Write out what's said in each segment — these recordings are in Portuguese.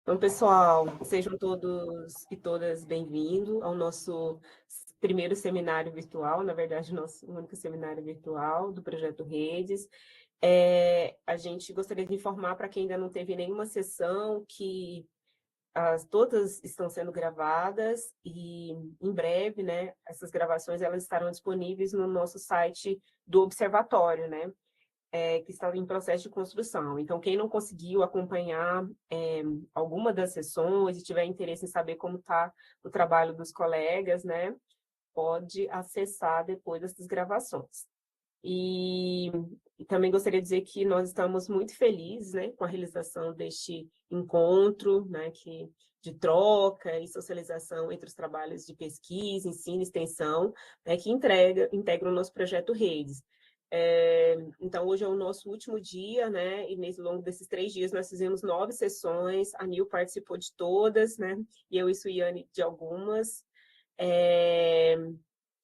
Então, pessoal, sejam todos e todas bem-vindos ao nosso primeiro seminário virtual, na verdade, nosso único seminário virtual do Projeto Redes. A gente gostaria de informar para quem ainda não teve nenhuma sessão que todas estão sendo gravadas e em breve, né, essas gravações elas estarão disponíveis no nosso site do Observatório, né? Que está em processo de construção. Então, quem não conseguiu acompanhar alguma das sessões e tiver interesse em saber como está o trabalho dos colegas, né, pode acessar depois dessas gravações. E também gostaria de dizer que nós estamos muito felizes, né, com a realização deste encontro, né, de troca e socialização entre os trabalhos de pesquisa, ensino e extensão, né, que integram o nosso projeto Redes. Então, hoje é o nosso último dia, né? E nesse longo desses 3 dias nós fizemos 9 sessões, a Nil participou de todas, né? E eu e Suiane de algumas.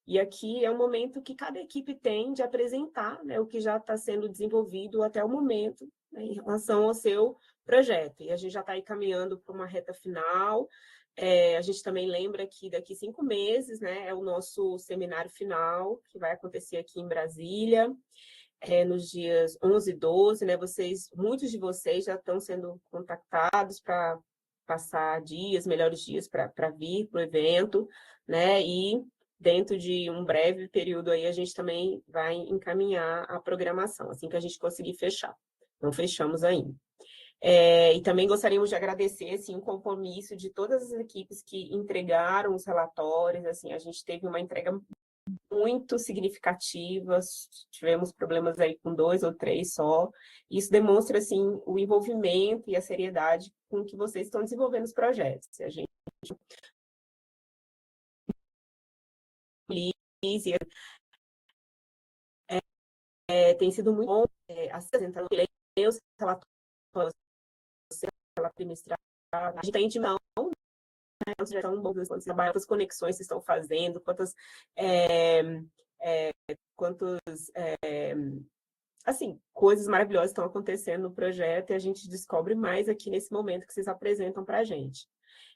E aqui é um momento que cada equipe tem de apresentar, né, o que já está sendo desenvolvido até o momento, né, em relação ao seu projeto. E a gente já está aí caminhando para uma reta final. A gente também lembra que daqui 5 meses, né, é o nosso seminário final, que vai acontecer aqui em Brasília, nos dias 11 e 12, né, muitos de vocês já estão sendo contactados para passar melhores dias para vir para o evento, né, e dentro de um breve período aí a gente também vai encaminhar a programação, assim que a gente conseguir fechar. Não fechamos ainda. E também gostaríamos de agradecer assim, o compromisso de todas as equipes que entregaram os relatórios. Assim, a gente teve uma entrega muito significativa, tivemos problemas aí com 2 ou 3 só. Isso demonstra assim, o envolvimento e a seriedade com que vocês estão desenvolvendo os projetos. A gente tem sido muito bom apresentar os relatórios pela trimestral. A gente tem de mão, né, já estão bons quantas conexões vocês estão fazendo, assim, coisas maravilhosas estão acontecendo no projeto e a gente descobre mais aqui nesse momento que vocês apresentam para a gente.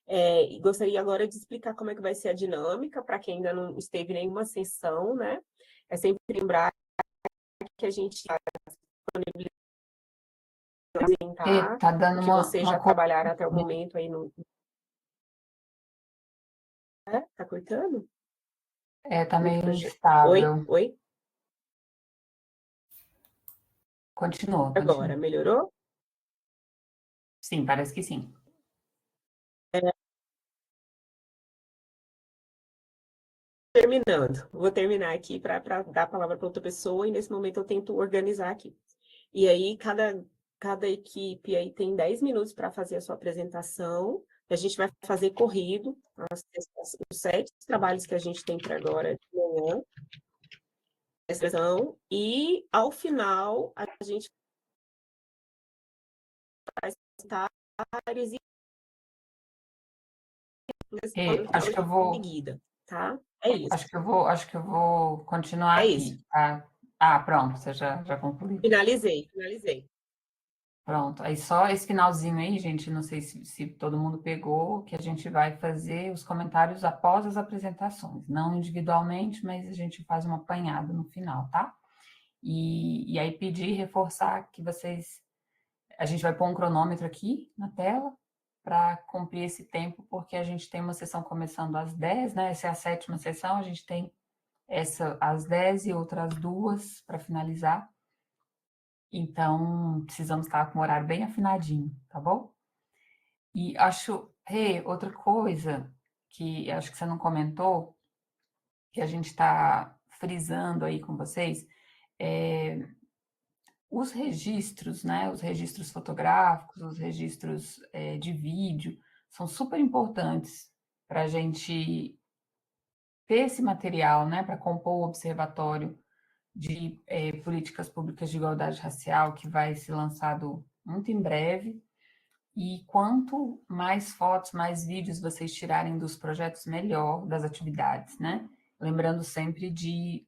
E gostaria agora de explicar como é que vai ser a dinâmica, para quem ainda não esteve em nenhuma sessão, né? É sempre lembrar que a gente está disponibilizando Tá dando que vocês já uma... trabalharam até o momento aí no... Tá cortando? Tá meio Oi? instável. Oi? Continua. Agora, melhorou? Sim, parece que sim. Terminando. Vou terminar aqui para dar a palavra para outra pessoa e nesse momento eu tento organizar aqui. E aí, cada equipe aí tem 10 minutos para fazer a sua apresentação. A gente vai fazer corrido, os 7 trabalhos que a gente tem para agora de manhã, e ao final a gente vai citar e Acho que eu vou... seguida, tá? É isso. Acho que eu vou continuar aqui. Tá? Pronto, você já concluiu. Finalizei. Pronto, aí só esse finalzinho aí, gente, não sei se todo mundo pegou, que a gente vai fazer os comentários após as apresentações, não individualmente, mas a gente faz um apanhado no final, tá? E aí pedir, reforçar que vocês... A gente vai pôr um cronômetro aqui na tela para cumprir esse tempo, porque a gente tem uma sessão começando às 10, né? Essa é a 7ª sessão, a gente tem essa às 10 e outras 2 para finalizar. Então, precisamos estar com o horário bem afinadinho, tá bom? E acho, outra coisa que acho que você não comentou, que a gente está frisando aí com vocês, os registros, né? Os registros fotográficos, os registros de vídeo, são super importantes para a gente ter esse material, né? Para compor o observatório de políticas públicas de igualdade racial, que vai ser lançado muito em breve. E quanto mais fotos, mais vídeos vocês tirarem dos projetos, melhor, das atividades, né? Lembrando sempre de,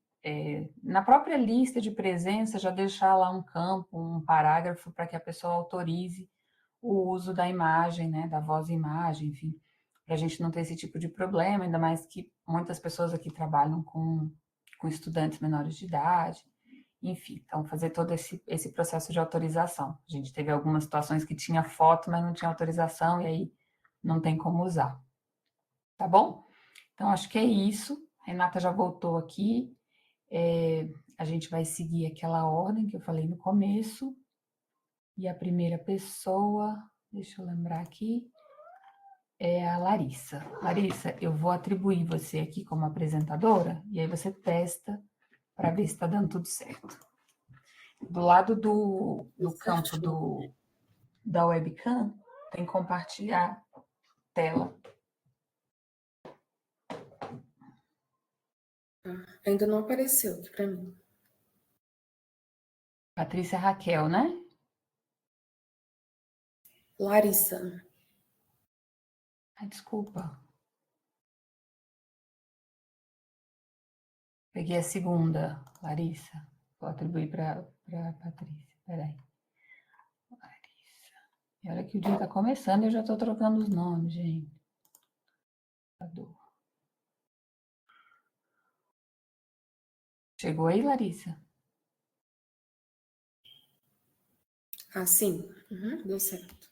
na própria lista de presença, já deixar lá um campo, um parágrafo, para que a pessoa autorize o uso da imagem, né, da voz e imagem, enfim, para a gente não ter esse tipo de problema, ainda mais que muitas pessoas aqui trabalham com estudantes menores de idade, enfim, então fazer todo esse processo de autorização. A gente teve algumas situações que tinha foto, mas não tinha autorização, e aí não tem como usar. Tá bom? Então, acho que é isso. A Renata já voltou aqui. A gente vai seguir aquela ordem que eu falei no começo. E a primeira pessoa, deixa eu lembrar aqui, é a Larissa. Larissa, eu vou atribuir você aqui como apresentadora, e aí você testa para ver se está dando tudo certo. Do lado do campo da webcam, tem compartilhar tela. Ainda não apareceu aqui para mim. Patrícia Raquel, né? Larissa. Desculpa. Peguei a segunda, Larissa. Vou atribuir para Patrícia. Peraí. Larissa. E olha que o dia está começando e eu já estou trocando os nomes, gente. Chegou aí, Larissa? Ah, sim. Deu certo.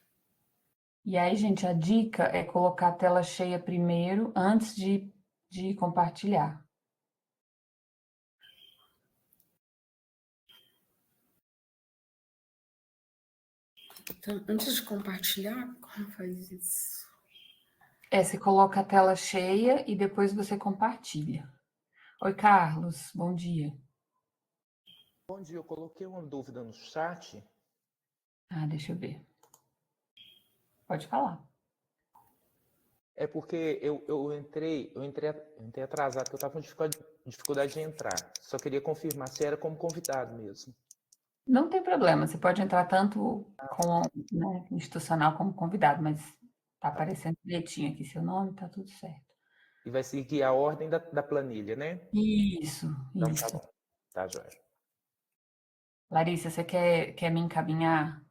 E aí, gente, a dica é colocar a tela cheia primeiro, antes de compartilhar. Então, antes de compartilhar, como faz isso? Você coloca a tela cheia e depois você compartilha. Oi, Carlos, bom dia. Bom dia, eu coloquei uma dúvida no chat. Deixa eu ver. Pode falar. É porque eu entrei atrasado, porque eu estava com dificuldade de entrar. Só queria confirmar se era como convidado mesmo. Não tem problema, você pode entrar tanto com, né, institucional como convidado, mas tá aparecendo bilhetinho aqui, seu nome, tá tudo certo. E vai seguir a ordem da planilha, né? Isso, Então, isso. tá bom. Tá, joia. Larissa, você quer me encaminhar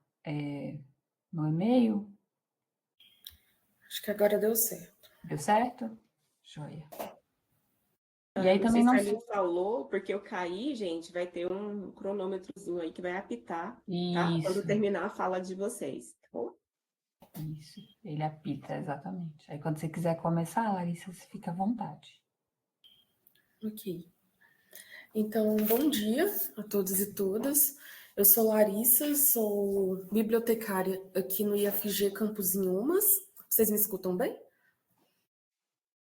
no e-mail? Acho que agora deu certo. Deu certo? Joia. E aí Não também sei se não... a Aline falou, porque eu caí, gente, vai ter um cronômetrozinho aí que vai apitar, tá? Quando Isso, terminar a fala de vocês, tá bom? isso. Ele apita, exatamente. Aí quando você quiser começar, Larissa, você fica à vontade. Ok. Então, bom dia a todos e todas. Eu sou Larissa, sou bibliotecária aqui no IFG Campus Inhumas. Vocês me escutam bem?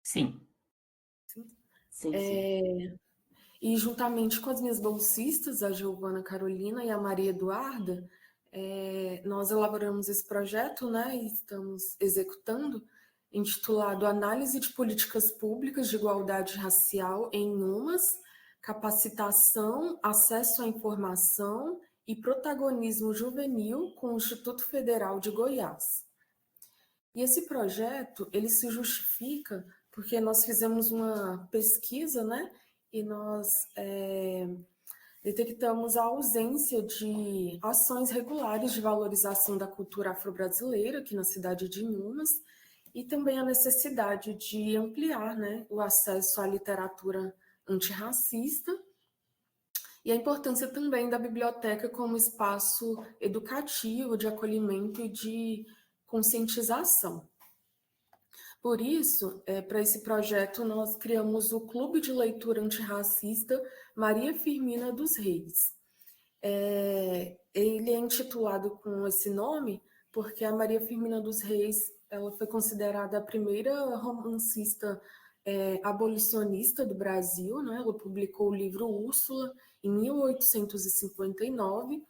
Sim. Sim. E juntamente com as minhas bolsistas, a Giovana Carolina e a Maria Eduarda, nós elaboramos esse projeto, né, e estamos executando, intitulado Análise de Políticas Públicas de Igualdade Racial em Inhumas, Capacitação, Acesso à Informação e Protagonismo Juvenil com o Instituto Federal de Goiás. E esse projeto, ele se justifica porque nós fizemos uma pesquisa, né, e nós detectamos a ausência de ações regulares de valorização da cultura afro-brasileira aqui na cidade de Inhumas e também a necessidade de ampliar, né, o acesso à literatura antirracista e a importância também da biblioteca como espaço educativo, de acolhimento e de conscientização. Por isso, para esse projeto, nós criamos o Clube de Leitura Antirracista Maria Firmina dos Reis. Ele é intitulado com esse nome porque a Maria Firmina dos Reis ela foi considerada a primeira romancista abolicionista do Brasil, né? Ela publicou o livro Úrsula em 1859.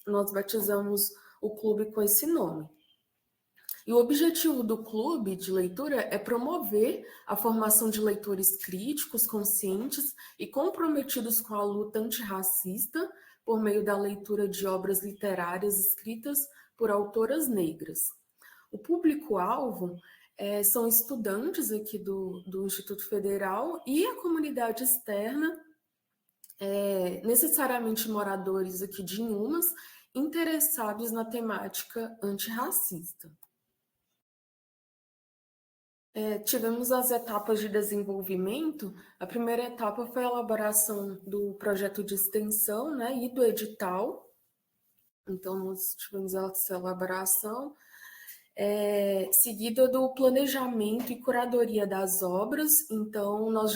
Nós batizamos o clube com esse nome. E o objetivo do clube de leitura é promover a formação de leitores críticos, conscientes e comprometidos com a luta antirracista por meio da leitura de obras literárias escritas por autoras negras. O público-alvo são estudantes aqui do Instituto Federal e a comunidade externa, necessariamente moradores aqui de Inhumas, interessados na temática antirracista. Tivemos as etapas de desenvolvimento. A primeira etapa foi a elaboração do projeto de extensão, né, e do edital. Então, nós tivemos essa elaboração, seguida do planejamento e curadoria das obras. Então, nós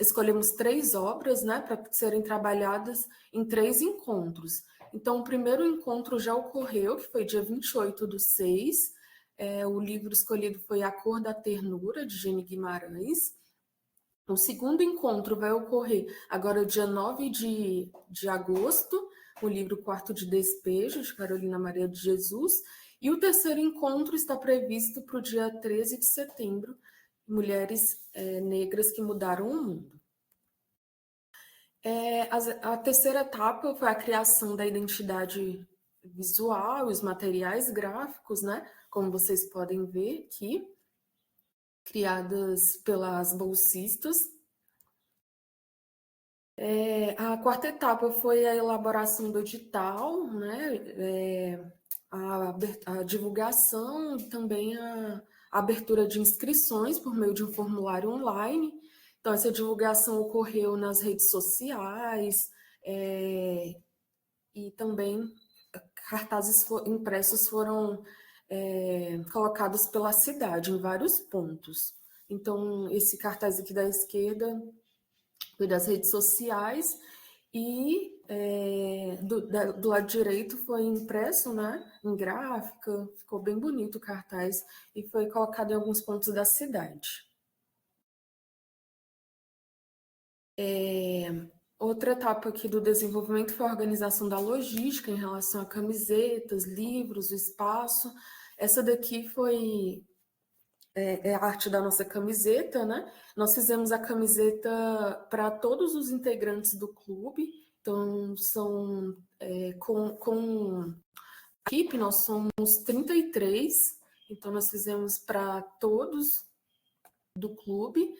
escolhemos 3 obras, né, para serem trabalhadas em 3 encontros. Então, o primeiro encontro já ocorreu, que foi dia 28/6. O livro escolhido foi A Cor da Ternura, de Gene Guimarães. O segundo encontro vai ocorrer agora, dia 9 de agosto, o livro Quarto de Despejo, de Carolina Maria de Jesus. E o terceiro encontro está previsto para o dia 13 de setembro, Mulheres Negras que Mudaram o Mundo. A terceira etapa foi a criação da identidade visual, os materiais gráficos, né? Como vocês podem ver aqui, criadas pelas bolsistas. A quarta etapa foi a elaboração do edital, né? A divulgação e também a abertura de inscrições por meio de um formulário online. Então, essa divulgação ocorreu nas redes sociais e também cartazes impressos foram colocados pela cidade em vários pontos. Então, esse cartaz aqui da esquerda foi das redes sociais e do lado direito foi impresso, né, em gráfica, ficou bem bonito o cartaz e foi colocado em alguns pontos da cidade. Outra etapa aqui do desenvolvimento foi a organização da logística em relação a camisetas, livros, o espaço. Essa daqui foi a arte da nossa camiseta, né? Nós fizemos a camiseta para todos os integrantes do clube. Então, com a equipe, nós somos 33. Então, nós fizemos para todos do clube.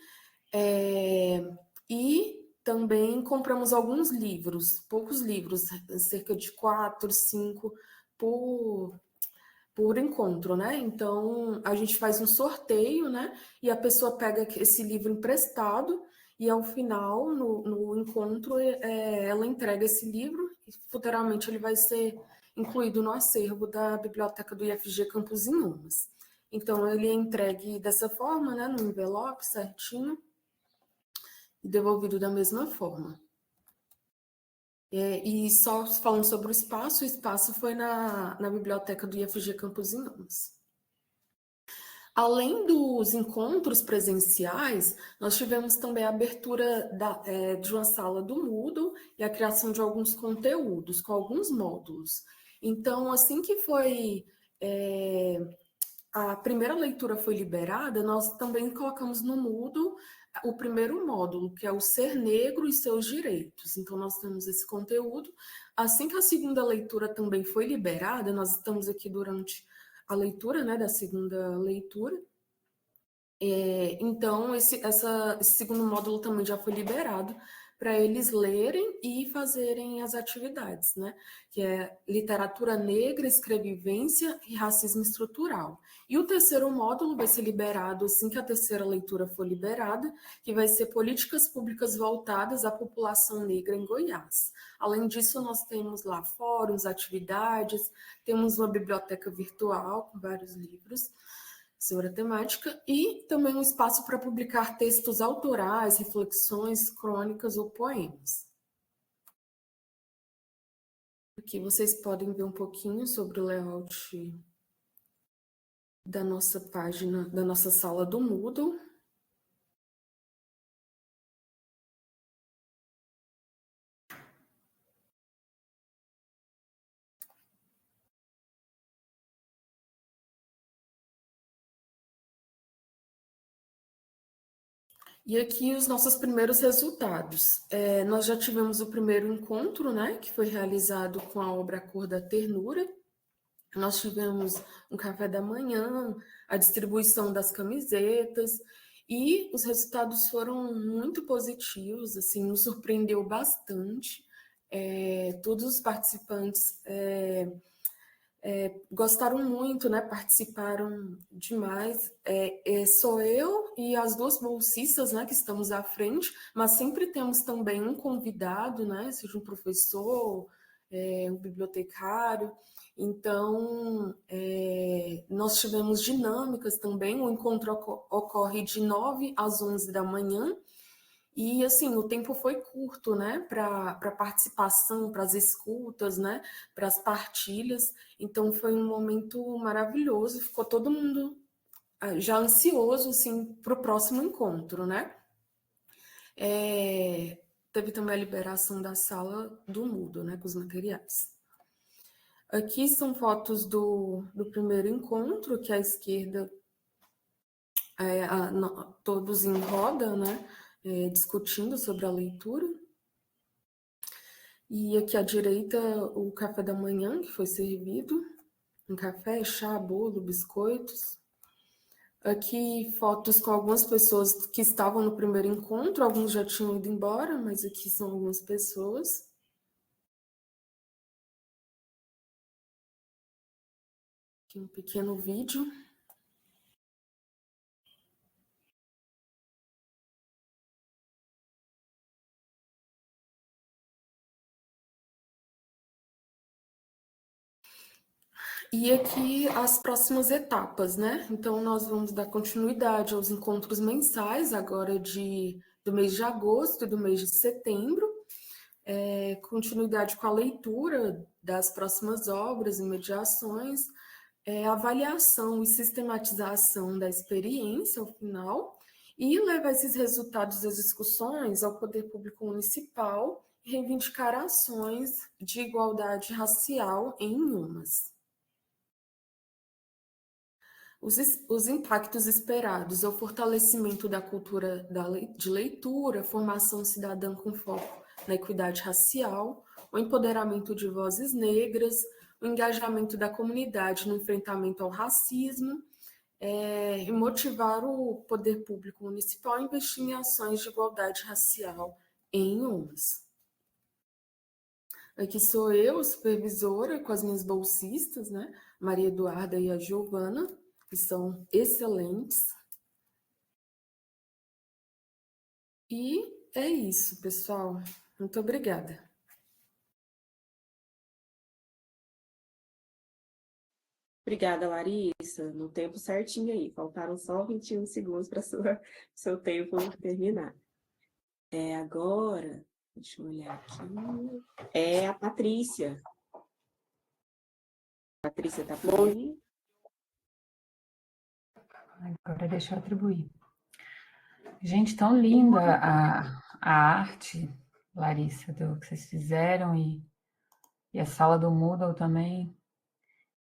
E também compramos alguns livros, poucos livros, cerca de 4, 5 por encontro, né? Então, a gente faz um sorteio, né? E a pessoa pega esse livro emprestado e, ao final, no encontro, ela entrega esse livro e, futuramente, ele vai ser incluído no acervo da biblioteca do IFG Campus Inhamas. Então, ele é entregue dessa forma, né? No envelope certinho e devolvido da mesma forma. E só falando sobre o espaço foi na biblioteca do IFG Campus Inhamas. Além dos encontros presenciais, nós tivemos também a abertura de uma sala do Moodle e a criação de alguns conteúdos, com alguns módulos. Então, assim que a primeira leitura foi liberada, nós também colocamos no Moodle o primeiro módulo, que é o Ser Negro e Seus Direitos. Então, nós temos esse conteúdo. Assim que a segunda leitura também foi liberada, nós estamos aqui durante a leitura, né, da segunda leitura. Então, esse segundo módulo também já foi liberado para eles lerem e fazerem as atividades, né? Que é Literatura Negra, Escrevivência e Racismo Estrutural. E o terceiro módulo vai ser liberado assim que a terceira leitura for liberada, que vai ser Políticas Públicas Voltadas à População Negra em Goiás. Além disso, nós temos lá fóruns, atividades, temos uma biblioteca virtual com vários livros sobre a temática e também um espaço para publicar textos autorais, reflexões, crônicas ou poemas. Aqui vocês podem ver um pouquinho sobre o layout da nossa página, da nossa sala do Moodle. E aqui os nossos primeiros resultados. Nós já tivemos o primeiro encontro, né, que foi realizado com a obra A Cor da Ternura. Nós tivemos um café da manhã, a distribuição das camisetas, e os resultados foram muito positivos, assim, nos surpreendeu bastante. Todos os participantes gostaram muito, né? Participaram demais. Sou eu e as duas bolsistas, né, que estamos à frente, mas sempre temos também um convidado, né? Seja um professor, um bibliotecário. Então, nós tivemos dinâmicas também. O encontro ocorre de 9 às 11 da manhã. E, assim, o tempo foi curto, né, para participação, para as escutas, né, para as partilhas. Então, foi um momento maravilhoso. Ficou todo mundo já ansioso, assim, para o próximo encontro, né? Teve também a liberação da sala do Moodle, né, com os materiais. Aqui são fotos do primeiro encontro, que à esquerda, todos em roda, né, discutindo sobre a leitura. E aqui à direita, o café da manhã, que foi servido. Um café, chá, bolo, biscoitos. Aqui, fotos com algumas pessoas que estavam no primeiro encontro. Alguns já tinham ido embora, mas aqui são algumas pessoas. Aqui um pequeno vídeo. E aqui as próximas etapas, né? Então, nós vamos dar continuidade aos encontros mensais, agora do mês de agosto e do mês de setembro. Continuidade com a leitura das próximas obras e mediações, avaliação e sistematização da experiência ao final, e levar esses resultados das discussões ao poder público municipal e reivindicar ações de igualdade racial em Inhumas. Os impactos esperados é o fortalecimento da cultura de leitura, formação cidadã com foco na equidade racial, o empoderamento de vozes negras, o engajamento da comunidade no enfrentamento ao racismo, e motivar o poder público municipal a investir em ações de igualdade racial em Inhumas. Aqui sou eu, supervisora, com as minhas bolsistas, né? Maria Eduarda e a Giovana, que são excelentes. E é isso, pessoal. Muito obrigada. Obrigada, Larissa. No tempo certinho aí. Faltaram só 21 segundos para seu tempo terminar. Agora, deixa eu olhar aqui. É a Patrícia. Patrícia, tá por aí? Agora deixa eu atribuir. Gente, tão linda a arte, Larissa, do que vocês fizeram e a sala do Moodle também.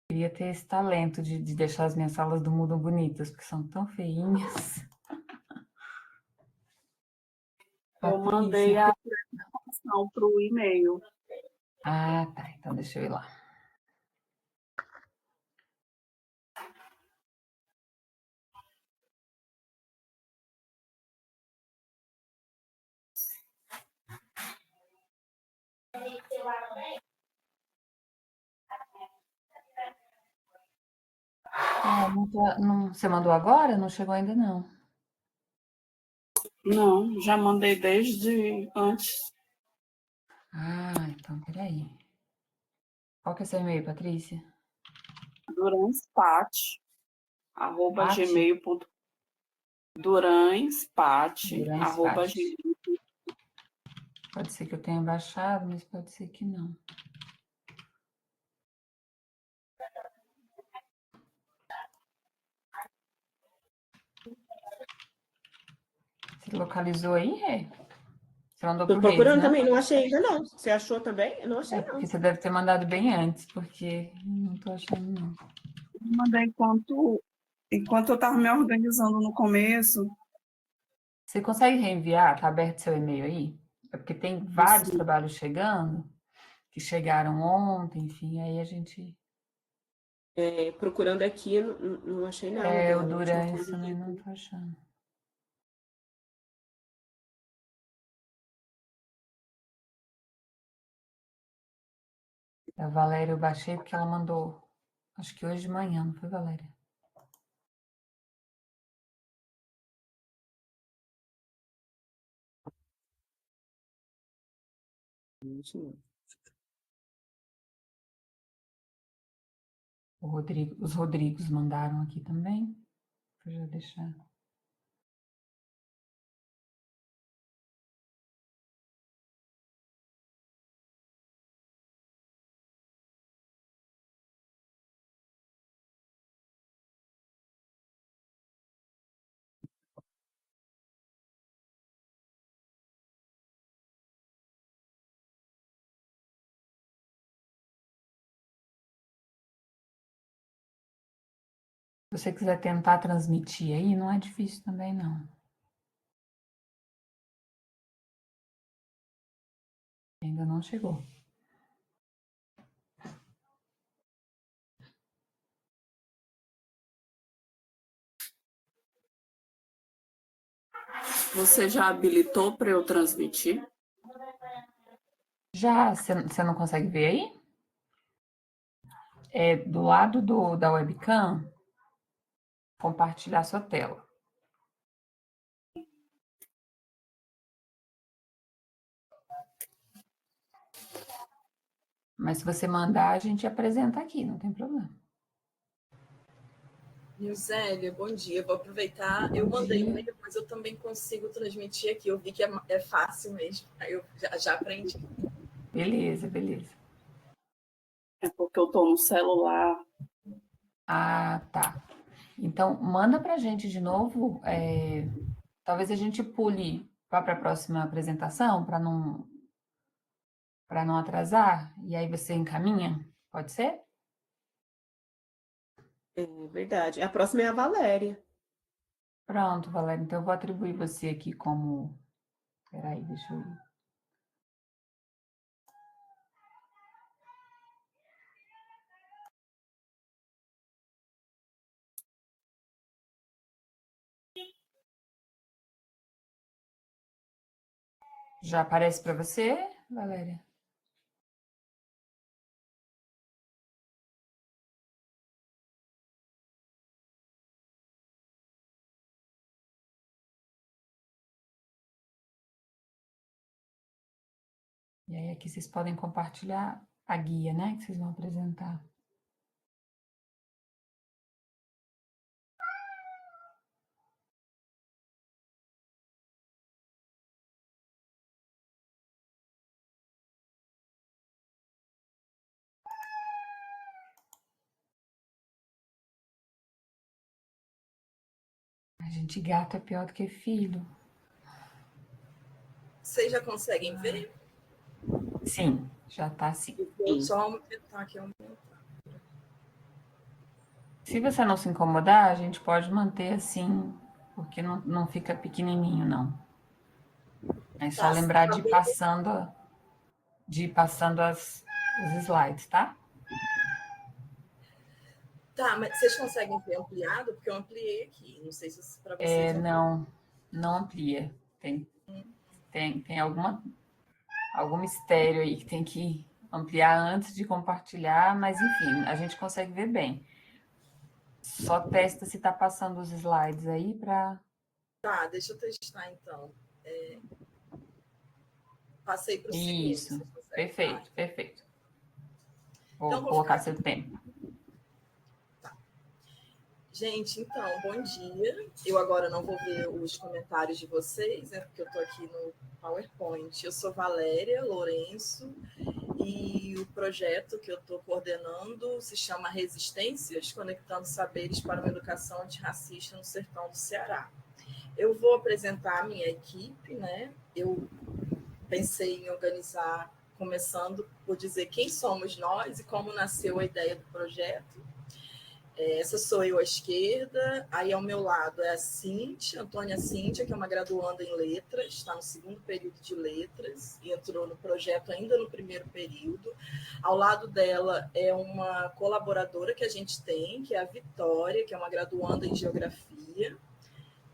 Queria ter esse talento de deixar as minhas salas do Moodle bonitas, porque são tão feinhas. Eu mandei a apresentação para o e-mail. Ah, tá. Então deixa eu ir lá. Você mandou agora? Não chegou ainda, não. Não, já mandei desde antes. Ah, então peraí. Qual que é seu e-mail, Patrícia? duranspate@gmail.com. duranspate@gmail.com. Pode ser que eu tenha baixado, mas pode ser que não. Você localizou aí, Você mandou Estou pro Redes, procurando né? também, não achei ainda não. Você achou também? Eu não achei, não. Porque você deve ter mandado bem antes, porque não estou achando, não. Eu mandei enquanto eu estava me organizando no começo. Você consegue reenviar? Tá aberto seu e-mail aí? É porque tem vários trabalhos chegando, que chegaram ontem, enfim, aí a gente... Procurando aqui, não achei nada. O Durães também não estou achando. A Valéria eu baixei porque ela mandou, acho que hoje de manhã, não foi, Valéria? Os Rodrigos mandaram aqui também. Vou já deixar. Se você quiser tentar transmitir aí, não é difícil também, não. Ainda não chegou. Você já habilitou para eu transmitir? Já, você não consegue ver aí? É do lado da webcam, compartilhar sua tela. Mas se você mandar, a gente apresenta aqui, não tem problema. Nilzélia, bom dia. Vou aproveitar. Eu mandei um e-mail, mas eu também consigo transmitir aqui. Eu vi que é fácil mesmo. Aí eu já aprendi. Beleza, beleza. É porque eu estou no celular. Ah, tá. Então, manda para a gente de novo. Talvez a gente pule para a próxima apresentação, para não atrasar, e aí você encaminha, pode ser? É verdade. A próxima é a Valéria. Pronto, Valéria, então eu vou atribuir você aqui como... Peraí, deixa eu... Já aparece para você, Valéria? E aí aqui vocês podem compartilhar a guia, né, que vocês vão apresentar. A gente, gato é pior do que filho. Vocês já conseguem ver? Sim, já tá assim. Vou só aumentar aqui. Se você não se incomodar, a gente pode manter assim, porque não fica pequenininho, não. É só Tá, lembrar tá de ir bem. passando os slides, tá? Tá, mas vocês conseguem ver ampliado? Porque eu ampliei aqui. Não sei se para vocês... Não amplia. Tem algum mistério aí que tem que ampliar antes de compartilhar, mas enfim, a gente consegue ver bem. Só testa se está passando os slides aí para... Tá, deixa eu testar então. Passei para o segundo. Isso, perfeito, perfeito. Vou Então, vou colocar ficar seu tempo. Gente, então, bom dia. Eu agora não vou ver os comentários de vocês, né? Porque eu estou aqui no PowerPoint. Eu sou Valéria Lourenço e o projeto que eu estou coordenando se chama Resistências, Conectando Saberes para uma Educação Antirracista no Sertão do Ceará. Eu vou apresentar a minha equipe, né? Eu pensei em organizar, começando por dizer quem somos nós e como nasceu a ideia do projeto. Essa sou eu à esquerda, aí ao meu lado é a Cíntia, Antônia Cíntia, que é uma graduanda em letras, está no segundo período de letras, e entrou no projeto ainda no primeiro período. Ao lado dela é uma colaboradora que a gente tem, que é a Vitória, que é uma graduanda em geografia.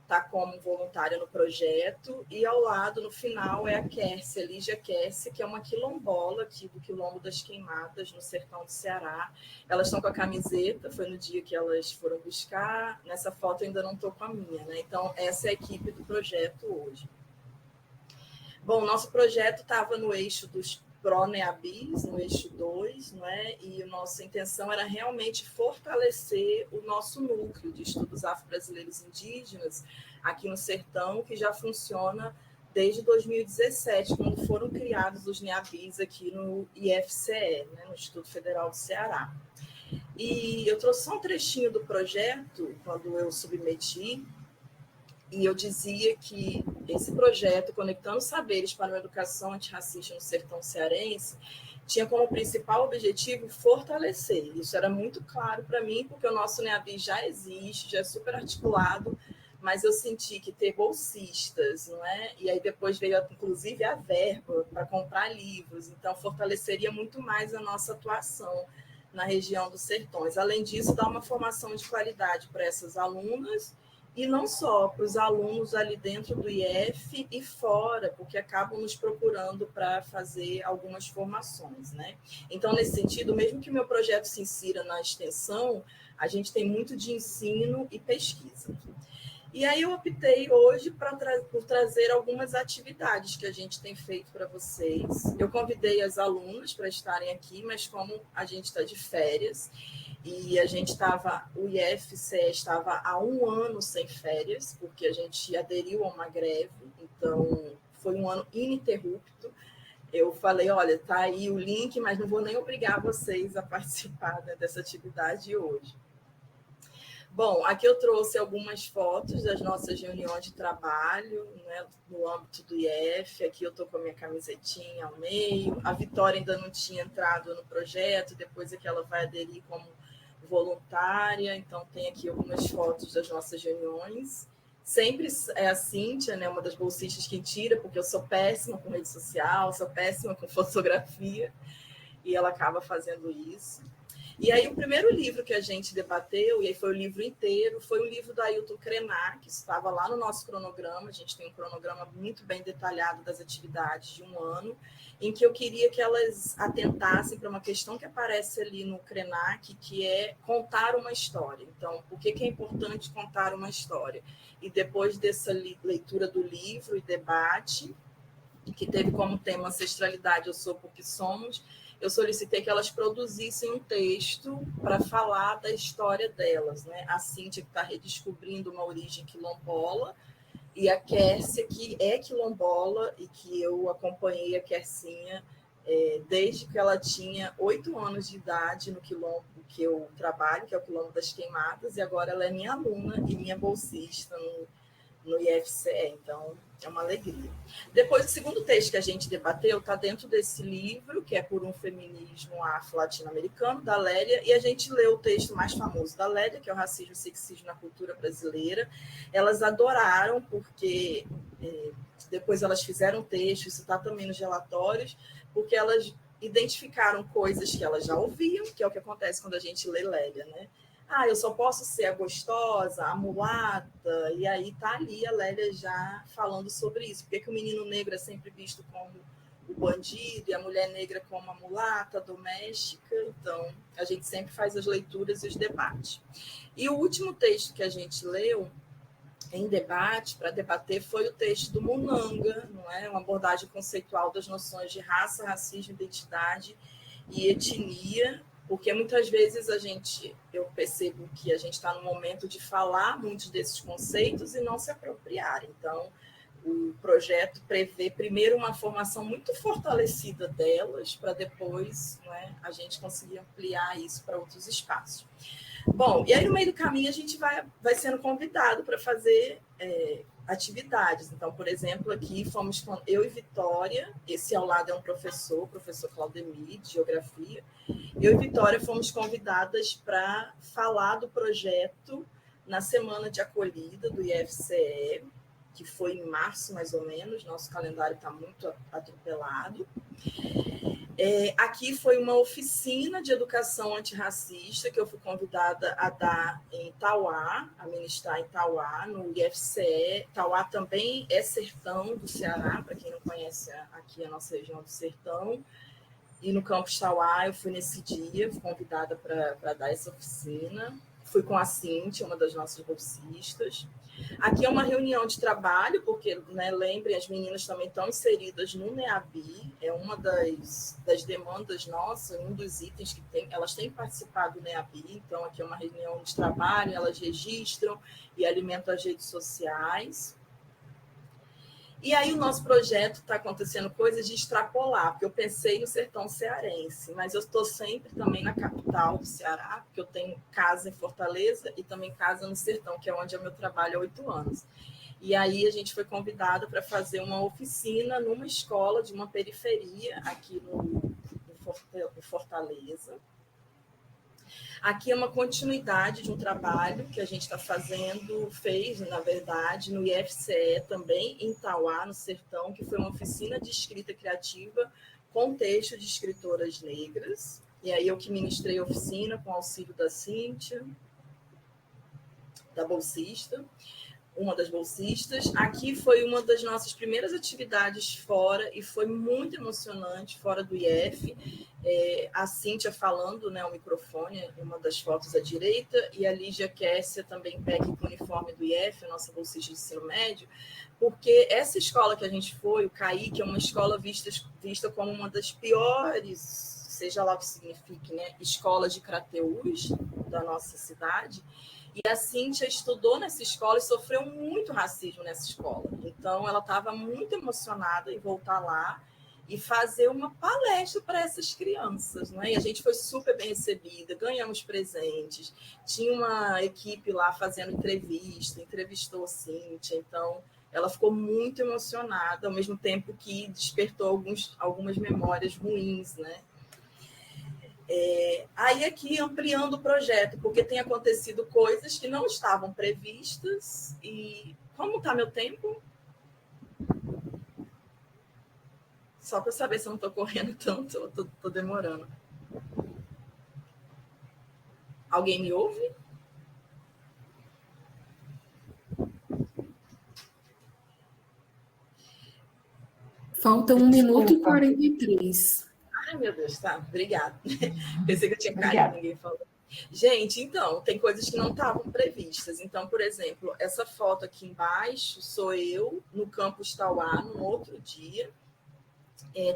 está como voluntária no projeto, e ao lado, no final, é a Kersi, a Lígia Kersi, que é uma quilombola aqui do Quilombo das Queimadas, no sertão do Ceará. Elas estão com a camiseta, foi no dia que elas foram buscar, nessa foto eu ainda não estou com a minha, né? Então, essa é a equipe do projeto hoje. Bom, o nosso projeto estava no eixo dos PRONEABIs, no eixo 2, não é? E a nossa intenção era realmente fortalecer o nosso núcleo de estudos afro-brasileiros indígenas aqui no Sertão, que já funciona desde 2017, quando foram criados os NEABIs aqui no IFCE, né? No Instituto Federal do Ceará. E eu trouxe só um trechinho do projeto, quando eu submeti, e eu dizia que esse projeto, Conectando Saberes para uma Educação Antirracista no Sertão Cearense, tinha como principal objetivo fortalecer. Isso era muito claro para mim, porque o nosso NEABI já existe, já é super articulado, mas eu senti que ter bolsistas, não é? E aí depois veio, inclusive, a verba para comprar livros, então fortaleceria muito mais a nossa atuação na região dos sertões. Além disso, dá uma formação de qualidade para essas alunas, e não só para os alunos ali dentro do IF e fora, porque acabam nos procurando para fazer algumas formações, né? Então, nesse sentido, mesmo que o meu projeto se insira na extensão, a gente tem muito de ensino e pesquisa. E aí eu optei hoje por trazer algumas atividades que a gente tem feito para vocês. Eu convidei as alunas para estarem aqui, mas como a gente está de férias, e a gente estava, o IFCE estava há 1 ano sem férias, porque a gente aderiu a uma greve, então foi um ano ininterrupto. Eu falei, olha, tá aí o link, mas não vou nem obrigar vocês a participar, né, dessa atividade hoje. Bom, aqui eu trouxe algumas fotos das nossas reuniões de trabalho, né, no âmbito do IF. Aqui eu estou com a minha camisetinha ao meio. A Vitória ainda não tinha entrado no projeto, depois é que ela vai aderir como voluntária. Então, tem aqui algumas fotos das nossas reuniões. Sempre é a Cíntia, né, uma das bolsistas que tira, porque eu sou péssima com rede social, sou péssima com fotografia, e ela acaba fazendo isso. E aí o primeiro livro que a gente debateu, e aí foi o livro inteiro, foi o livro do Ailton Krenak, que estava lá no nosso cronograma. A gente tem um cronograma muito bem detalhado das atividades de 1 ano, em que eu queria que elas atentassem para uma questão que aparece ali no Krenak, que é contar uma história. Então, por que é importante contar uma história? E depois dessa leitura do livro e debate, que teve como tema Ancestralidade, Eu Sou Porque Somos, eu solicitei que elas produzissem um texto para falar da história delas, né? A Cíntia, que está redescobrindo uma origem quilombola, e a Kércia, que é quilombola, e que eu acompanhei a Kercinha desde que ela tinha 8 anos de idade no quilombo que eu trabalho, que é o Quilombo das Queimadas, e agora ela é minha aluna e minha bolsista no IFCE, então é uma alegria. Depois, o segundo texto que a gente debateu está dentro desse livro, que é Por um Feminismo Afro-Latino-Americano, da Lélia, e a gente leu o texto mais famoso da Lélia, que é o Racismo e Sexismo na Cultura Brasileira. Elas adoraram, porque depois elas fizeram texto, isso está também nos relatórios, porque elas identificaram coisas que elas já ouviam, que é o que acontece quando a gente lê Lélia, né? Ah, eu só posso ser a gostosa, a mulata, e aí tá ali a Lélia já falando sobre isso. Por que o menino negro é sempre visto como o bandido e a mulher negra como a mulata doméstica? Então, a gente sempre faz as leituras e os debates. E o último texto que a gente leu em debate, para debater, foi o texto do Munanga, não é? Uma abordagem conceitual das noções de raça, racismo, identidade e etnia, porque muitas vezes eu percebo que a gente está no momento de falar muitos desses conceitos e não se apropriar. Então, o projeto prevê primeiro uma formação muito fortalecida delas, para depois, né, a gente conseguir ampliar isso para outros espaços. Bom, e aí no meio do caminho a gente vai sendo convidado para fazer atividades. Então, por exemplo, aqui fomos com eu e Vitória, esse ao lado é um professor Claudemir, de Geografia. Eu e Vitória fomos convidadas para falar do projeto na semana de acolhida do IFCE, que foi em março, mais ou menos. Nosso calendário está muito atropelado. Aqui foi uma oficina de educação antirracista que eu fui convidada a dar em Tauá, a ministrar em Tauá, no IFCE. Tauá também é sertão do Ceará, para quem não conhece aqui a nossa região do sertão. E no campus Tauá eu fui nesse dia, fui convidada para dar essa oficina. Fui com a Cíntia, uma das nossas bolsistas. Aqui é uma reunião de trabalho, porque, né, lembrem, as meninas também estão inseridas no NEABI, é uma das demandas nossas, um dos itens que elas têm participado do NEABI, então aqui é uma reunião de trabalho, elas registram e alimentam as redes sociais. E aí o nosso projeto está acontecendo coisas de extrapolar, porque eu pensei no sertão cearense, mas eu estou sempre também na capital do Ceará, porque eu tenho casa em Fortaleza e também casa no sertão, que é onde é o meu trabalho há 8 anos. E aí a gente foi convidado para fazer uma oficina numa escola de uma periferia aqui em Fortaleza. Aqui é uma continuidade de um trabalho que a gente está fez, na verdade, no IFCE também, em Tauá, no Sertão, que foi uma oficina de escrita criativa com texto de escritoras negras. E aí eu que ministrei a oficina com auxílio da Cíntia, da bolsista, uma das bolsistas. Aqui foi uma das nossas primeiras atividades fora e foi muito emocionante, fora do IF. A Cíntia falando, né, o microfone, uma das fotos à direita, e a Lígia Kessia também pega o uniforme do IF, a nossa bolsista de ensino médio, porque essa escola que a gente foi, o CAI, que é uma escola vista como uma das piores, seja lá o que signifique, né, escolas de Crateús da nossa cidade. E a Cíntia estudou nessa escola e sofreu muito racismo nessa escola. Então, ela estava muito emocionada em voltar lá e fazer uma palestra para essas crianças, né? E a gente foi super bem recebida, ganhamos presentes, tinha uma equipe lá fazendo entrevistou a Cíntia, então ela ficou muito emocionada, ao mesmo tempo que despertou algumas memórias ruins, né? Aí aqui ampliando o projeto, porque tem acontecido coisas que não estavam previstas. E como está meu tempo? Só para saber se eu não estou correndo tanto, eu estou demorando. Alguém me ouve? Falta 1 minuto e 43. Ai, meu Deus, tá, obrigada. Pensei que eu tinha caído, Obrigada. ninguém falou. Gente, então, tem coisas que não estavam previstas. Então, por exemplo, essa foto aqui embaixo sou eu no campus Tauá, no outro dia.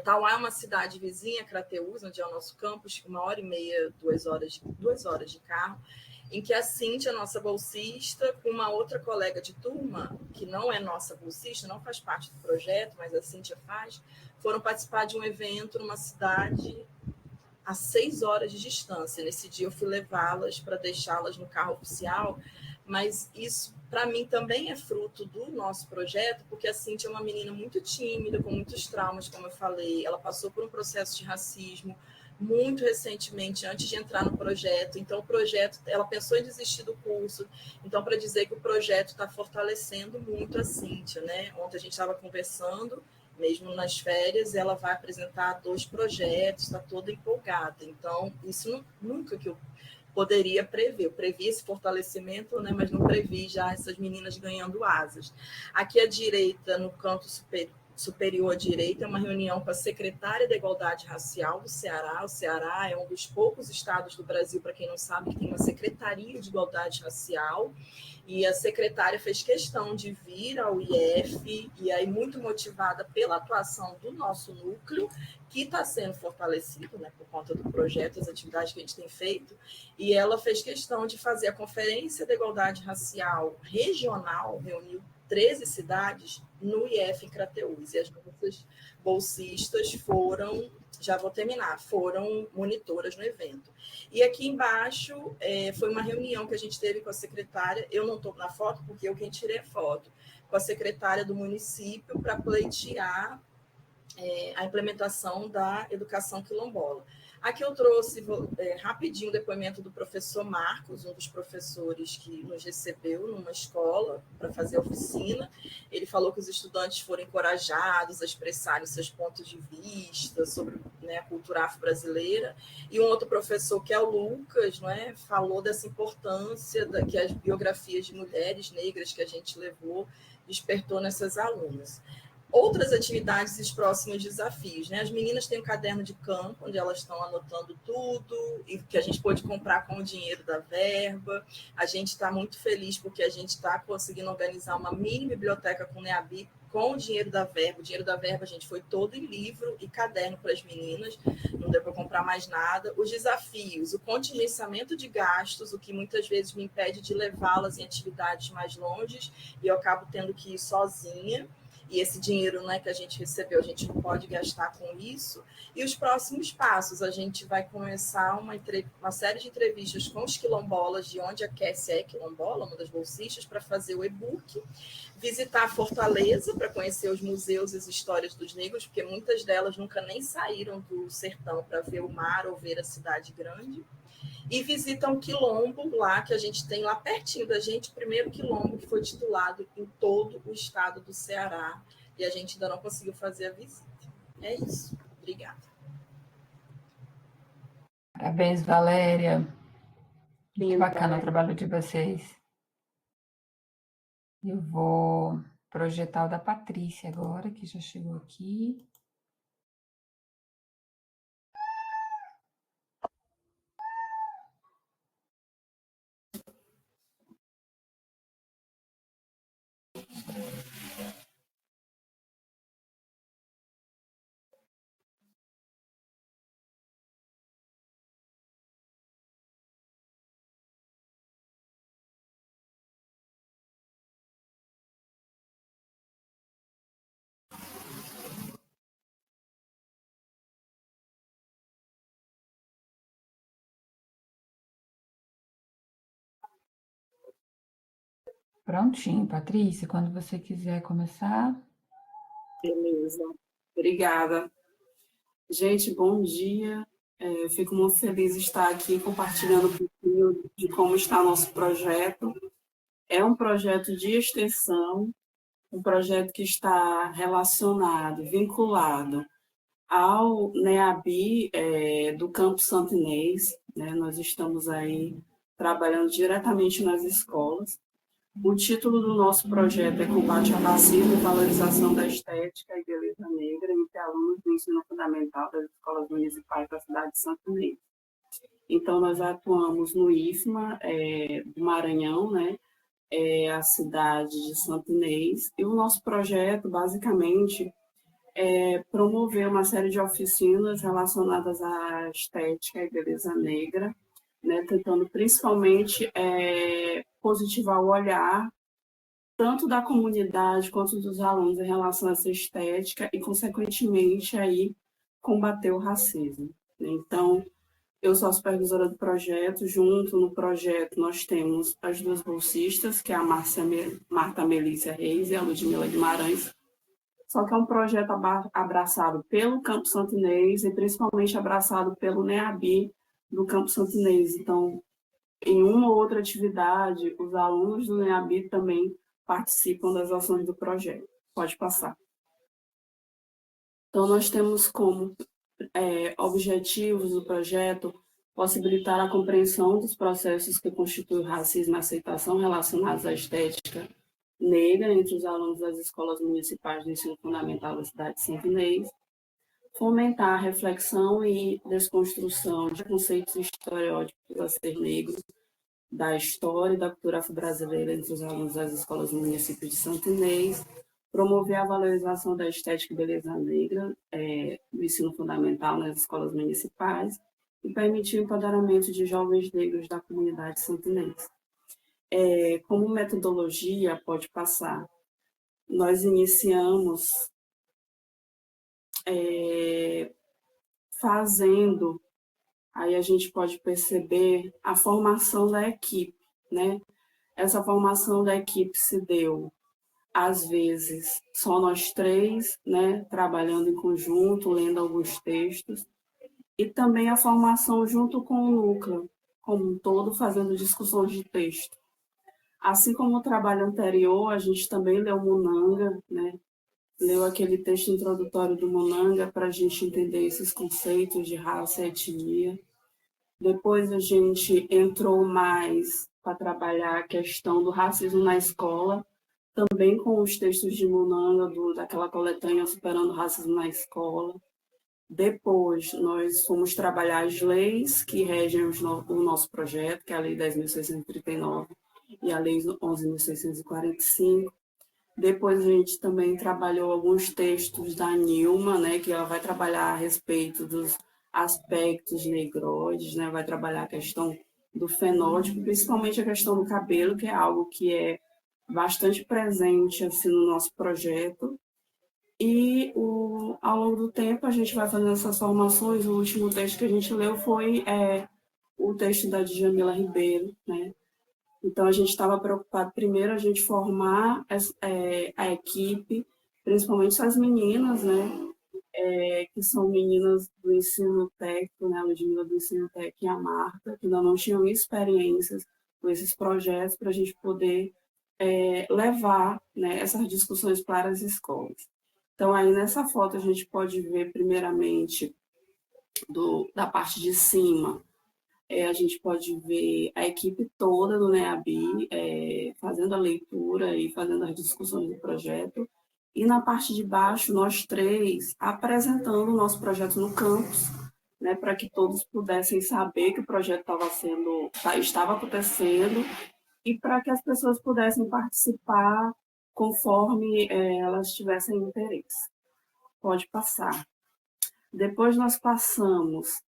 Tauá é uma cidade vizinha, Crateús, onde é o nosso campus, 1h30, 2 horas de carro, em que a Cíntia, nossa bolsista, com uma outra colega de turma, que não é nossa bolsista, não faz parte do projeto, mas a Cíntia faz, foram participar de um evento numa cidade a 6 horas de distância. Nesse dia eu fui levá-las para deixá-las no carro oficial, mas isso, para mim, também é fruto do nosso projeto, porque a Cíntia é uma menina muito tímida, com muitos traumas, como eu falei. Ela passou por um processo de racismo muito recentemente, antes de entrar no projeto. Então, o projeto, ela pensou em desistir do curso. Então, para dizer que o projeto está fortalecendo muito a Cíntia, né? Ontem a gente estava conversando, mesmo nas férias, ela vai apresentar 2 projetos, está toda empolgada. Então, isso nunca que eu poderia prever. Eu previ esse fortalecimento, né, mas não previ já essas meninas ganhando asas. Aqui à direita, no canto superior à direita, é uma reunião com a secretária da Igualdade Racial do Ceará. O Ceará é um dos poucos estados do Brasil, para quem não sabe, que tem uma secretaria de igualdade racial. E a secretária fez questão de vir ao IF, e aí muito motivada pela atuação do nosso núcleo, que está sendo fortalecido, né, por conta do projeto, as atividades que a gente tem feito, e ela fez questão de fazer a Conferência da Igualdade Racial Regional, reuniu 13 cidades no IF em Crateús, e as nossas bolsistas foram, já vou terminar, foram monitoras no evento. E aqui embaixo foi uma reunião que a gente teve com a secretária, eu não estou na foto porque eu quem tirei a foto, com a secretária do município para pleitear a implementação da educação quilombola. Aqui eu trouxe rapidinho o depoimento do professor Marcos, um dos professores que nos recebeu numa escola para fazer a oficina. Ele falou que os estudantes foram encorajados a expressarem seus pontos de vista sobre, né, a cultura afro-brasileira. E um outro professor, que é o Lucas, né, falou dessa importância que as biografias de mulheres negras que a gente levou despertou nessas alunas. Outras atividades e os próximos desafios, né? As meninas têm um caderno de campo, onde elas estão anotando tudo, e que a gente pode comprar com o dinheiro da verba. A gente está muito feliz porque a gente está conseguindo organizar uma mini biblioteca com o NEABI com o dinheiro da verba. O dinheiro da verba, gente, foi todo em livro e caderno para as meninas, não deu para comprar mais nada. Os desafios, o contingenciamento de gastos, o que muitas vezes me impede de levá-las em atividades mais longes, e eu acabo tendo que ir sozinha. E esse dinheiro, né, que a gente recebeu, a gente não pode gastar com isso. E os próximos passos, a gente vai começar uma série de entrevistas com os quilombolas, de onde a Cassie é quilombola, uma das bolsistas, para fazer o e-book, visitar a Fortaleza para conhecer os museus e as histórias dos negros, porque muitas delas nunca nem saíram do sertão para ver o mar ou ver a cidade grande. E visita um quilombo lá, que a gente tem lá pertinho da gente, o primeiro quilombo que foi titulado em todo o estado do Ceará, e a gente ainda não conseguiu fazer a visita. É isso. Obrigada. Parabéns, Valéria. Muito Lindo, bacana o Valéria. trabalho de vocês. Eu vou projetar o da Patrícia agora, que já chegou aqui. Prontinho, Patrícia, quando você quiser começar. Beleza. Obrigada. Gente, bom dia. Eu fico muito feliz de estar aqui compartilhando um pouquinho de como está nosso projeto. É um projeto de extensão, um projeto que está relacionado, vinculado ao NEABI do Campo Santo Inês, né? Nós estamos aí trabalhando diretamente nas escolas. O título do nosso projeto é Combate ao Racismo e Valorização da Estética e Beleza Negra entre alunos do ensino fundamental das escolas municipais da cidade de Santo Inês. Então, nós atuamos no IFMA do Maranhão, né? A cidade de Santo Inês, e o nosso projeto, basicamente, é promover uma série de oficinas relacionadas à estética e beleza negra, né, tentando principalmente positivar o olhar tanto da comunidade quanto dos alunos em relação a essa estética e, consequentemente, aí combater o racismo. Então, eu sou a supervisora do projeto. Junto no projeto, nós temos as duas bolsistas, que é a Marta Melícia Reis e a Ludmila Guimarães. Só que é um projeto abraçado pelo Campo Santo Inês e principalmente abraçado pelo NEABI do Campo Santo Inês. Então, em uma ou outra atividade, os alunos do NEABI também participam das ações do projeto. Pode passar. Então, nós temos como objetivos do projeto possibilitar a compreensão dos processos que constituem o racismo e a aceitação relacionados à estética negra entre os alunos das escolas municipais do ensino fundamental da cidade de Santo Inês, fomentar a reflexão e desconstrução de conceitos e estereótipos a ser negros, da história e da cultura afro-brasileira entre os alunos das escolas do município de Santo Inês, promover a valorização da estética e beleza negra do ensino fundamental nas escolas municipais e permitir o empoderamento de jovens negros da comunidade de Santo Inês. Como metodologia, pode passar, nós iniciamos fazendo, aí a gente pode perceber a formação da equipe, né? Essa formação da equipe se deu, às vezes, só nós três, né, trabalhando em conjunto, lendo alguns textos, e também a formação junto com o núcleo, como um todo, fazendo discussões de texto. Assim como o trabalho anterior, a gente também leu Munanga, né? Leu aquele texto introdutório do Munanga para a gente entender esses conceitos de raça e etnia. Depois a gente entrou mais para trabalhar a questão do racismo na escola, também com os textos de Munanga, daquela coletânea Superando o Racismo na Escola. Depois, nós fomos trabalhar as leis que regem o nosso projeto, que é a Lei 10.639 e a Lei 11.645. Depois, a gente também trabalhou alguns textos da Nilma, né, que ela vai trabalhar a respeito dos aspectos negroides, né, vai trabalhar a questão do fenótipo, principalmente a questão do cabelo, que é algo que é bastante presente assim, no nosso projeto. E ao longo do tempo a gente vai fazendo essas formações. O último texto que a gente leu foi o texto da Djamila Ribeiro, né? Então a gente estava preocupado primeiro a gente formar a equipe, principalmente as meninas, né? Que são meninas do ensino técnico, né? A Ludmila do ensino técnico e a Marta, que ainda não tinham experiências com esses projetos para a gente poder levar, né, essas discussões para as escolas. Então, aí nessa foto a gente pode ver, primeiramente, da parte de cima, a gente pode ver a equipe toda do NEABI fazendo a leitura e fazendo as discussões do projeto. E na parte de baixo, nós três apresentando o nosso projeto no campus, né, para que todos pudessem saber que o projeto estava acontecendo e para que as pessoas pudessem participar conforme elas tivessem interesse. Pode passar. Depois nós passamos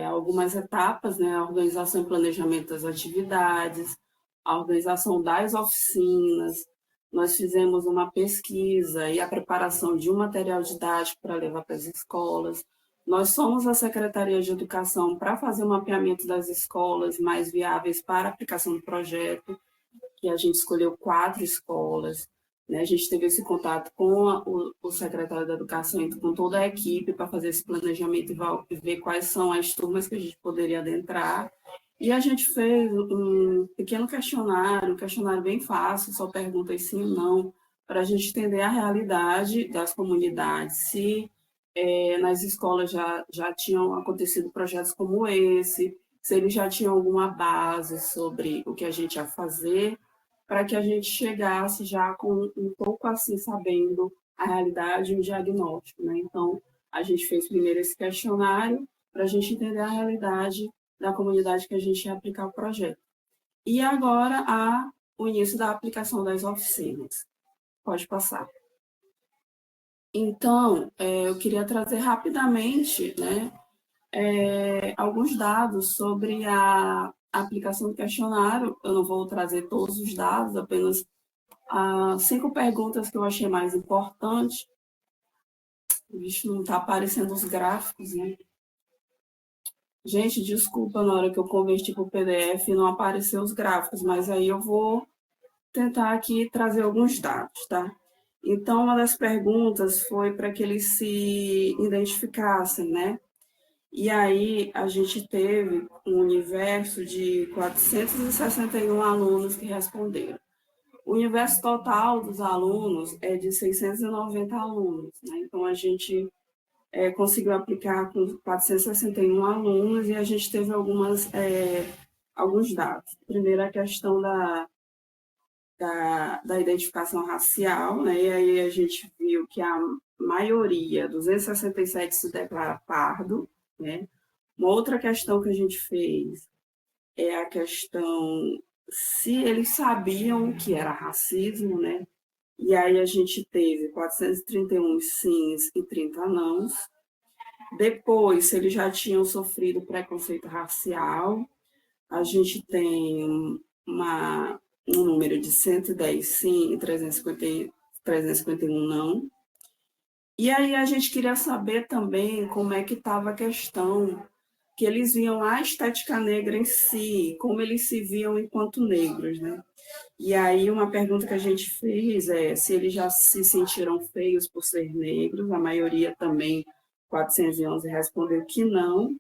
algumas etapas, né? A organização e planejamento das atividades, a organização das oficinas, nós fizemos uma pesquisa e a preparação de um material didático para levar para as escolas. Nós somos a Secretaria de Educação para fazer o mapeamento das escolas mais viáveis para a aplicação do projeto, que a gente escolheu 4 escolas, né? A gente teve esse contato com o secretário da Educação e com toda a equipe para fazer esse planejamento e ver quais são as turmas que a gente poderia adentrar. E a gente fez um pequeno questionário, um questionário bem fácil, só perguntas sim ou não, para a gente entender a realidade das comunidades, se nas escolas já tinham acontecido projetos como esse, se eles já tinham alguma base sobre o que a gente ia fazer, para que a gente chegasse já com um pouco assim, sabendo a realidade e o diagnóstico, né? Então, a gente fez primeiro esse questionário para a gente entender a realidade da comunidade que a gente ia aplicar o projeto. E agora, o início da aplicação das oficinas. Pode passar. Então, eu queria trazer rapidamente, né, alguns dados sobre a aplicação do questionário. Eu não vou trazer todos os dados, apenas 5 perguntas que eu achei mais importantes. Vixe, não está aparecendo os gráficos, né? Gente, desculpa, na hora que eu converti para o PDF não apareceu os gráficos, mas aí eu vou tentar aqui trazer alguns dados, tá? Então, uma das perguntas foi para que eles se identificassem, né? E aí a gente teve um universo de 461 alunos que responderam. O universo total dos alunos é de 690 alunos, né? Então, a gente conseguiu aplicar com 461 alunos e a gente teve alguns dados. Primeiro, a questão da identificação racial, né? E aí a gente viu que a maioria, 267, se declara pardo, né? Uma outra questão que a gente fez é a questão se eles sabiam o que era racismo, né? E aí a gente teve 431 sims e 30 nãos. Depois, se eles já tinham sofrido preconceito racial, a gente tem um número de 110 sim e 351 não. E aí a gente queria saber também como é que estava a questão que eles viam a estética negra em si, como eles se viam enquanto negros, né? E aí uma pergunta que a gente fez é se eles já se sentiram feios por ser negros, a maioria também, 411, respondeu que não.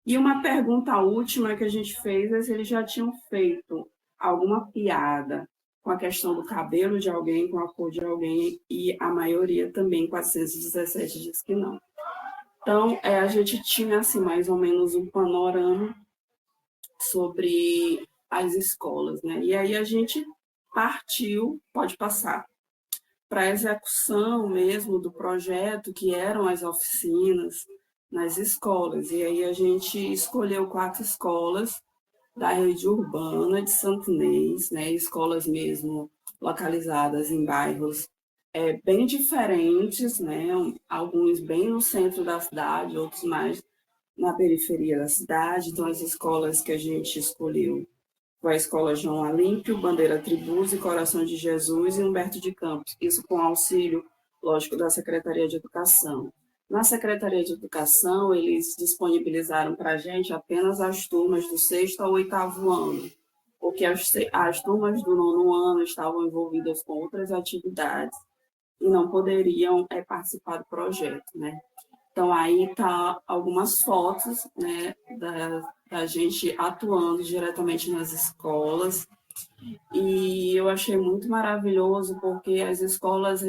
E uma pergunta última que a gente fez é se eles já tinham feito alguma piada com a questão do cabelo de alguém, com a cor de alguém, e a maioria também, 417, diz que não. Então, a gente tinha, assim, mais ou menos um panorama sobre as escolas, né? E aí a gente partiu, pode passar, para a execução mesmo do projeto, que eram as oficinas nas escolas. E aí a gente escolheu 4 escolas da rede urbana de Santo Inês, né? Escolas mesmo localizadas em bairros bem diferentes, né? Alguns bem no centro da cidade, outros mais na periferia da cidade. Então, as escolas que a gente escolheu foi a Escola João Alímpio, Bandeira Tribus e Coração de Jesus e Humberto de Campos. Isso com auxílio, lógico, da Secretaria de Educação. Na Secretaria de Educação, eles disponibilizaram para a gente apenas as turmas do 6º ao 8º ano, porque as turmas do 9º ano estavam envolvidas com outras atividades e não poderiam participar do projeto, né? Então, aí tá algumas fotos, né, da gente atuando diretamente nas escolas, e eu achei muito maravilhoso porque as escolas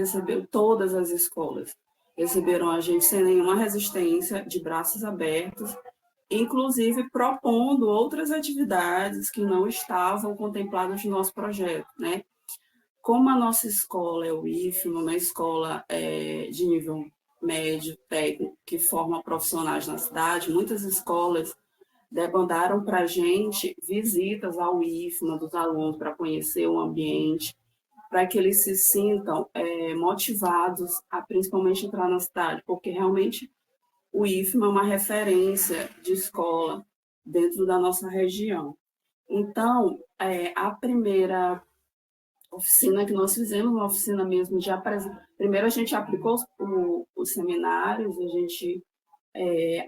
todas as escolas receberam a gente sem nenhuma resistência, de braços abertos, inclusive propondo outras atividades que não estavam contempladas no nosso projeto, né? Como a nossa escola é o IFMA, uma escola de nível médio, técnico, que forma profissionais na cidade, muitas escolas demandaram para a gente visitas ao IFMA dos alunos para conhecer o ambiente, para que eles se sintam motivados a principalmente entrar na cidade, porque realmente o IFMA é uma referência de escola dentro da nossa região. Então, a primeira oficina que nós fizemos, uma oficina mesmo de apresentação. Primeiro a gente aplicou os seminários, a gente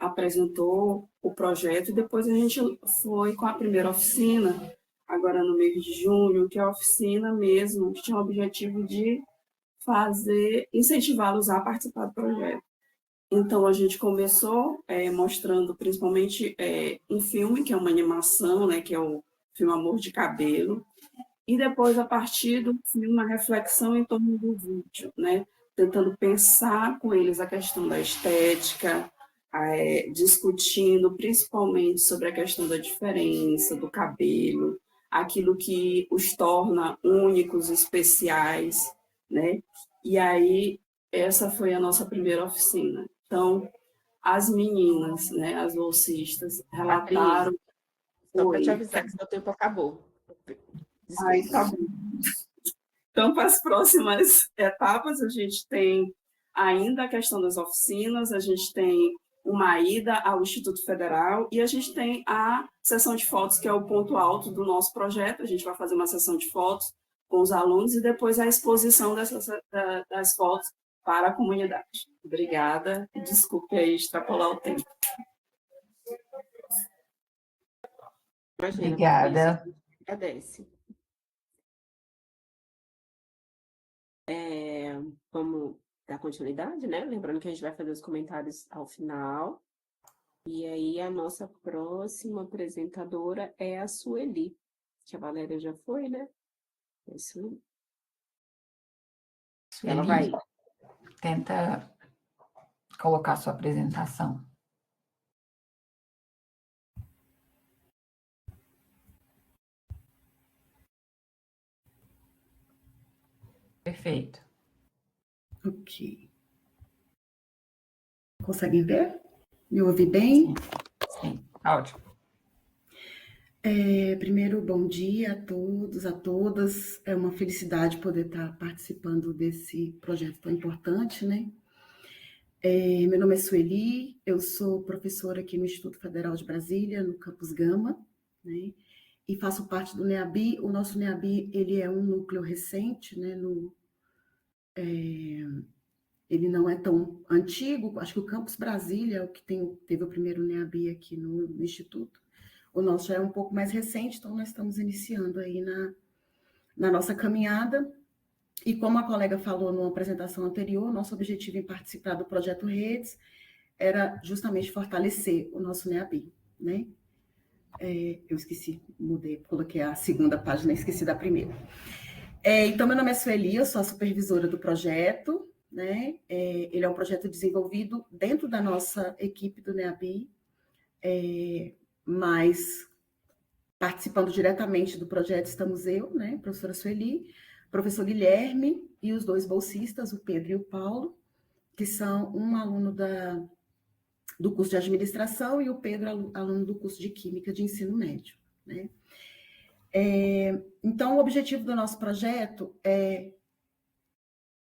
apresentou o projeto e depois a gente foi com a primeira oficina, agora no mês de junho, que é a oficina mesmo, que tinha o objetivo de incentivá-los a participar do projeto. Então, a gente começou mostrando principalmente um filme, que é uma animação, né, que é o filme Amor de Cabelo, e depois, a partir do filme, uma reflexão em torno do vídeo, né? Tentando pensar com eles a questão da estética, discutindo principalmente sobre a questão da diferença do cabelo, aquilo que os torna únicos, especiais, né? E aí, essa foi a nossa primeira oficina. Então, as meninas, né, as bolsistas, relataram... Só para te avisar que seu tempo acabou. Desculpa. Ai, tá bom. Então, para as próximas etapas, a gente tem ainda a questão das oficinas, a gente tem uma ida ao Instituto Federal e a gente tem a sessão de fotos, que é o ponto alto do nosso projeto. A gente vai fazer uma sessão de fotos com os alunos e depois a exposição das fotos para a comunidade. Obrigada. Desculpe aí extrapolar o tempo. Imagina, Obrigada. Agradece. Vamos dar continuidade, né? Lembrando que a gente vai fazer os comentários ao final. E aí, a nossa próxima apresentadora é a Sueli, que a Valéria já foi, né? É isso. Ela vai. Tenta colocar sua apresentação. Perfeito. Ok. Conseguem ver? Me ouvir bem? Sim, ótimo. Primeiro, bom dia a todos, a todas. É uma felicidade poder estar participando desse projeto tão importante, né? Meu nome é Sueli, eu sou professora aqui no Instituto Federal de Brasília, no Campus Gama, né? E faço parte do NEABI. O nosso NEABI, ele é um núcleo recente, né? ele não é tão antigo, acho que o Campus Brasília é o que teve o primeiro NEABI aqui no Instituto. O nosso já é um pouco mais recente, então nós estamos iniciando aí na nossa caminhada. E como a colega falou numa apresentação anterior, nosso objetivo em participar do Projeto Redes era justamente fortalecer o nosso NEABI, né? Eu esqueci, mudei, coloquei a segunda página, esqueci da primeira. Então, meu nome é Sueli, eu sou a supervisora do projeto, né? Ele é um projeto desenvolvido dentro da nossa equipe do NEABI, mas participando diretamente do projeto estamos eu, né, professora Sueli, professor Guilherme e os 2 bolsistas, o Pedro e o Paulo, que são um aluno do curso de administração e o Pedro, aluno do curso de química de ensino médio, né? Então, o objetivo do nosso projeto é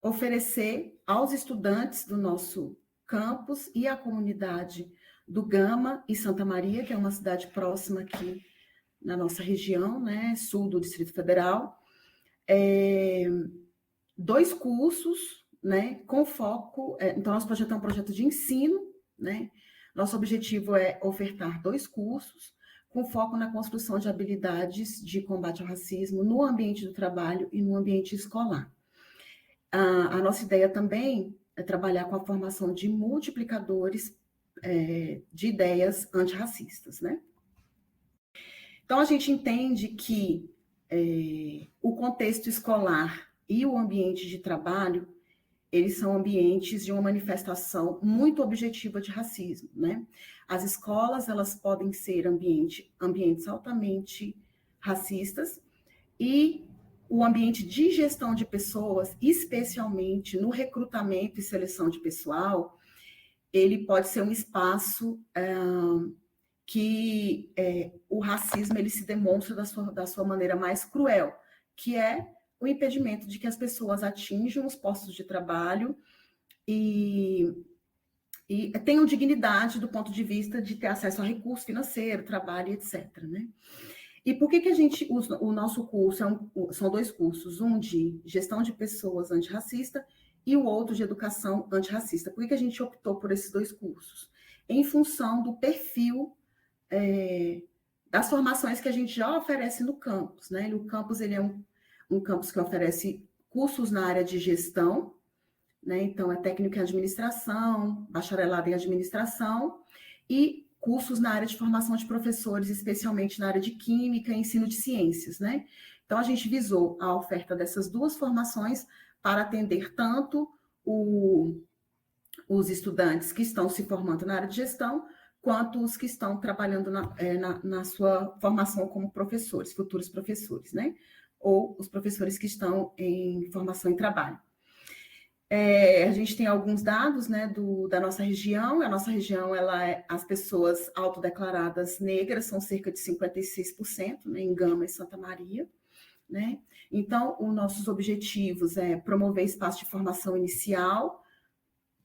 oferecer aos estudantes do nosso campus e à comunidade do Gama e Santa Maria, que é uma cidade próxima aqui na nossa região, né, sul do Distrito Federal, 2 cursos, né, com foco. Então, nosso projeto é um projeto de ensino, né? Nosso objetivo é ofertar 2 cursos com foco na construção de habilidades de combate ao racismo no ambiente do trabalho e no ambiente escolar. A nossa ideia também é trabalhar com a formação de multiplicadores de ideias antirracistas, né? Então, a gente entende que o contexto escolar e o ambiente de trabalho, eles são ambientes de uma manifestação muito objetiva de racismo, né? As escolas, elas podem ser ambientes altamente racistas, e o ambiente de gestão de pessoas, especialmente no recrutamento e seleção de pessoal, ele pode ser um espaço que o racismo ele se demonstra da sua maneira mais cruel, que é o impedimento de que as pessoas atinjam os postos de trabalho e tenham dignidade do ponto de vista de ter acesso a recurso financeiro, trabalho, etc., né? E por que o nosso curso são 2 cursos, um de gestão de pessoas antirracista e o outro de educação antirracista? Por que a gente optou por esses 2 cursos? Em função do perfil das formações que a gente já oferece no campus, né? O campus ele é um campus que oferece cursos na área de gestão, né? Então, é técnico em administração, bacharelado em administração, e cursos na área de formação de professores, especialmente na área de química e ensino de ciências, né? Então, a gente visou a oferta dessas 2 formações para atender tanto os estudantes que estão se formando na área de gestão, quanto os que estão trabalhando na sua formação como professores, futuros professores, né? Ou os professores que estão em formação em trabalho. A gente tem alguns dados, né, da nossa região. A nossa região, as pessoas autodeclaradas negras são cerca de 56%, né, em Gama e Santa Maria, né? Então, os nossos objetivos é promover espaço de formação inicial,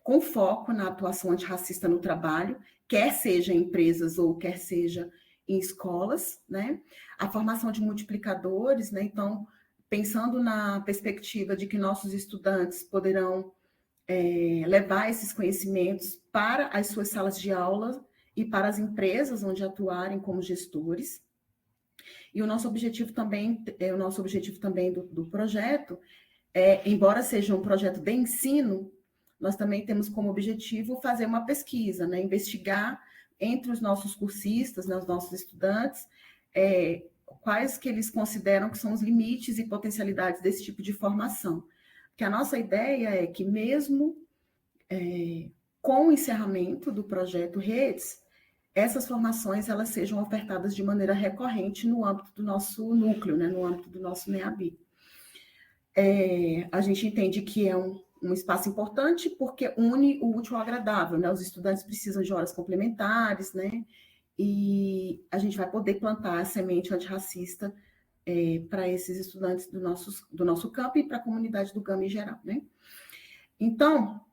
com foco na atuação antirracista no trabalho, quer seja em empresas ou quer seja em escolas, né? A formação de multiplicadores, né? Então, pensando na perspectiva de que nossos estudantes poderão levar esses conhecimentos para as suas salas de aula e para as empresas onde atuarem como gestores. E o nosso objetivo também do projeto embora seja um projeto de ensino, nós também temos como objetivo fazer uma pesquisa, né? Investigar entre os nossos cursistas, né, os nossos estudantes, quais que eles consideram que são os limites e potencialidades desse tipo de formação. Porque a nossa ideia é que mesmo com o encerramento do projeto Redes, essas formações elas sejam ofertadas de maneira recorrente no âmbito do nosso núcleo, né, no âmbito do nosso NEABI. A gente entende que é um espaço importante porque une o útil ao agradável, né? Os estudantes precisam de horas complementares, né? E a gente vai poder plantar a semente antirracista para esses estudantes do nosso campo e para a comunidade do Gama em geral, né? Então,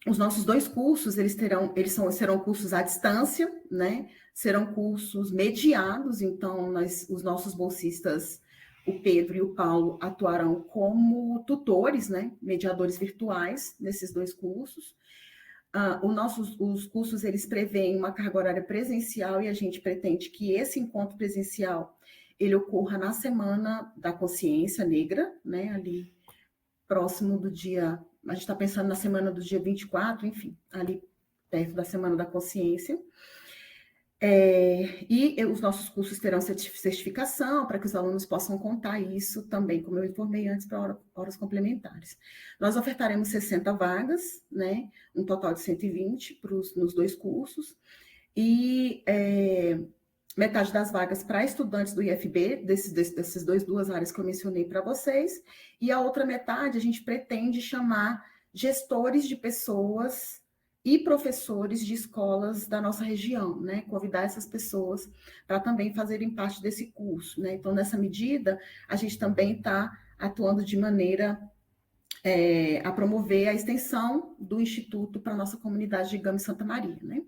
os nossos 2 cursos, serão cursos à distância, né? Serão cursos mediados, então os nossos bolsistas o Pedro e o Paulo atuarão como tutores, né, mediadores virtuais nesses 2 cursos. Os cursos, eles prevêem uma carga horária presencial e a gente pretende que esse encontro presencial ele ocorra na Semana da Consciência Negra, né, ali próximo do dia, a gente está pensando na semana do dia 24, enfim, ali perto da Semana da Consciência. E os nossos cursos terão certificação para que os alunos possam contar isso também, como eu informei antes, para horas complementares. Nós ofertaremos 60 vagas, né, um total de 120 nos 2 cursos, e metade das vagas para estudantes do IFB, dessas 2 áreas que eu mencionei para vocês, e a outra metade a gente pretende chamar gestores de pessoas e professores de escolas da nossa região, né? Convidar essas pessoas para também fazerem parte desse curso, né? Então, nessa medida, a gente também está atuando de maneira a promover a extensão do Instituto para a nossa comunidade de Gama e Santa Maria, né?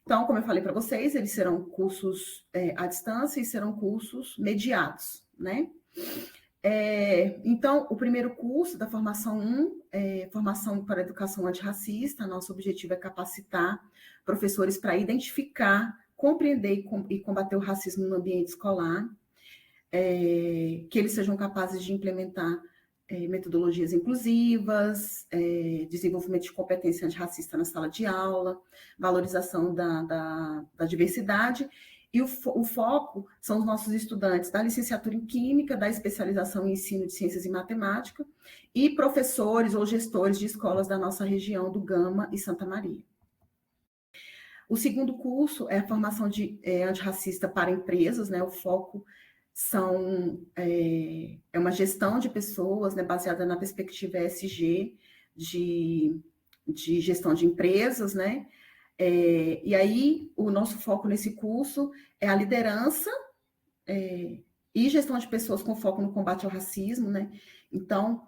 Então, como eu falei para vocês, eles serão cursos à distância e serão cursos mediados, né? Então, o primeiro curso da formação 1 é formação para educação antirracista. Nosso objetivo é capacitar professores para identificar, compreender e combater o racismo no ambiente escolar, que eles sejam capazes de implementar metodologias inclusivas, desenvolvimento de competência antirracista na sala de aula, valorização da diversidade. E o foco são os nossos estudantes da licenciatura em Química, da especialização em Ensino de Ciências e Matemática, e professores ou gestores de escolas da nossa região do Gama e Santa Maria. O segundo curso é a formação antirracista para empresas, né? O foco é uma gestão de pessoas, né, baseada na perspectiva ESG, de gestão de empresas, né? E aí, o nosso foco nesse curso é a liderança e gestão de pessoas com foco no combate ao racismo, né? Então,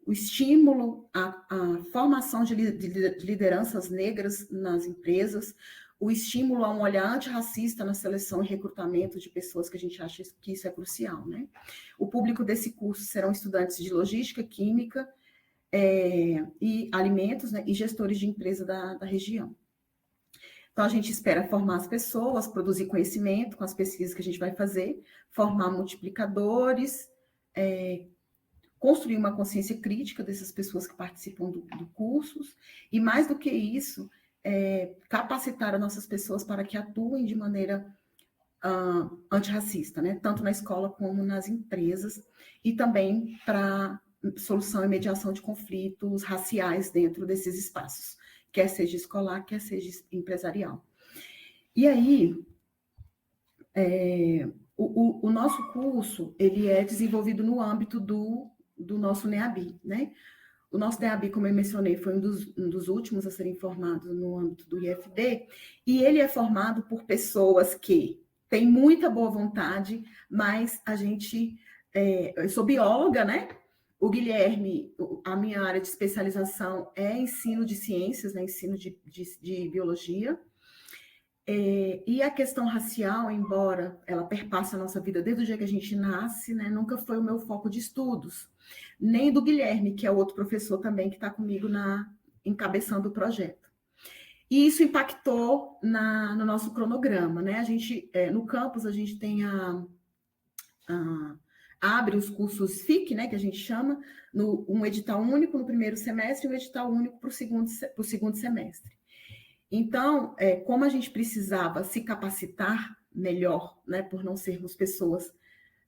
o estímulo à formação de lideranças negras nas empresas, o estímulo a um olhar antirracista na seleção e recrutamento de pessoas, que a gente acha que isso é crucial, né? O público desse curso serão estudantes de logística, química, e alimentos, né, e gestores de empresa da região. Então, a gente espera formar as pessoas, produzir conhecimento com as pesquisas que a gente vai fazer, formar multiplicadores, construir uma consciência crítica dessas pessoas que participam do cursos, e mais do que isso, capacitar as nossas pessoas para que atuem de maneira antirracista, né, tanto na escola como nas empresas, e também para solução e mediação de conflitos raciais dentro desses espaços, quer seja escolar, quer seja empresarial. E aí, o nosso curso, ele é desenvolvido no âmbito do nosso NEABI, né? O nosso NEABI, como eu mencionei, foi um dos últimos a serem formados no âmbito do IFD, e ele é formado por pessoas que têm muita boa vontade, mas eu sou bióloga, né? O Guilherme, a minha área de especialização é ensino de ciências, né? Ensino de biologia. E a questão racial, embora ela perpasse a nossa vida desde o dia que a gente nasce, né? Nunca foi o meu foco de estudos. Nem do Guilherme, que é outro professor também que está comigo encabeçando o projeto. E isso impactou no nosso cronograma, né? A gente, no campus, a gente tem abre os cursos FIC, né, que a gente chama, um edital único no primeiro semestre e um edital único para o segundo semestre. Então, como a gente precisava se capacitar melhor, né, por não sermos pessoas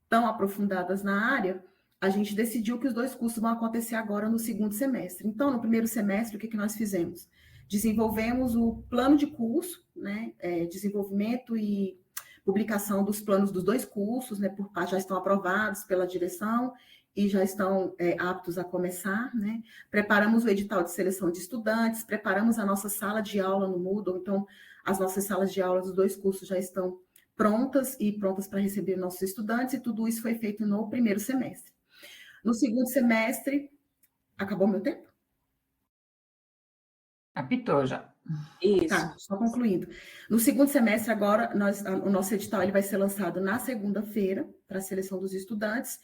tão aprofundadas na área, a gente decidiu que os 2 cursos vão acontecer agora no segundo semestre. Então, no primeiro semestre, o que nós fizemos? Desenvolvemos o plano de curso, né, desenvolvimento e publicação dos planos dos 2 cursos, né, já estão aprovados pela direção e já estão aptos a começar, né? Preparamos o edital de seleção de estudantes, preparamos a nossa sala de aula no Moodle, então as nossas salas de aula dos 2 cursos já estão prontas para receber nossos estudantes, e tudo isso foi feito no primeiro semestre. No segundo semestre, acabou meu tempo? Apitou já. Isso. Tá, só concluindo. No segundo semestre, agora, o nosso edital ele vai ser lançado na segunda-feira, para a seleção dos estudantes,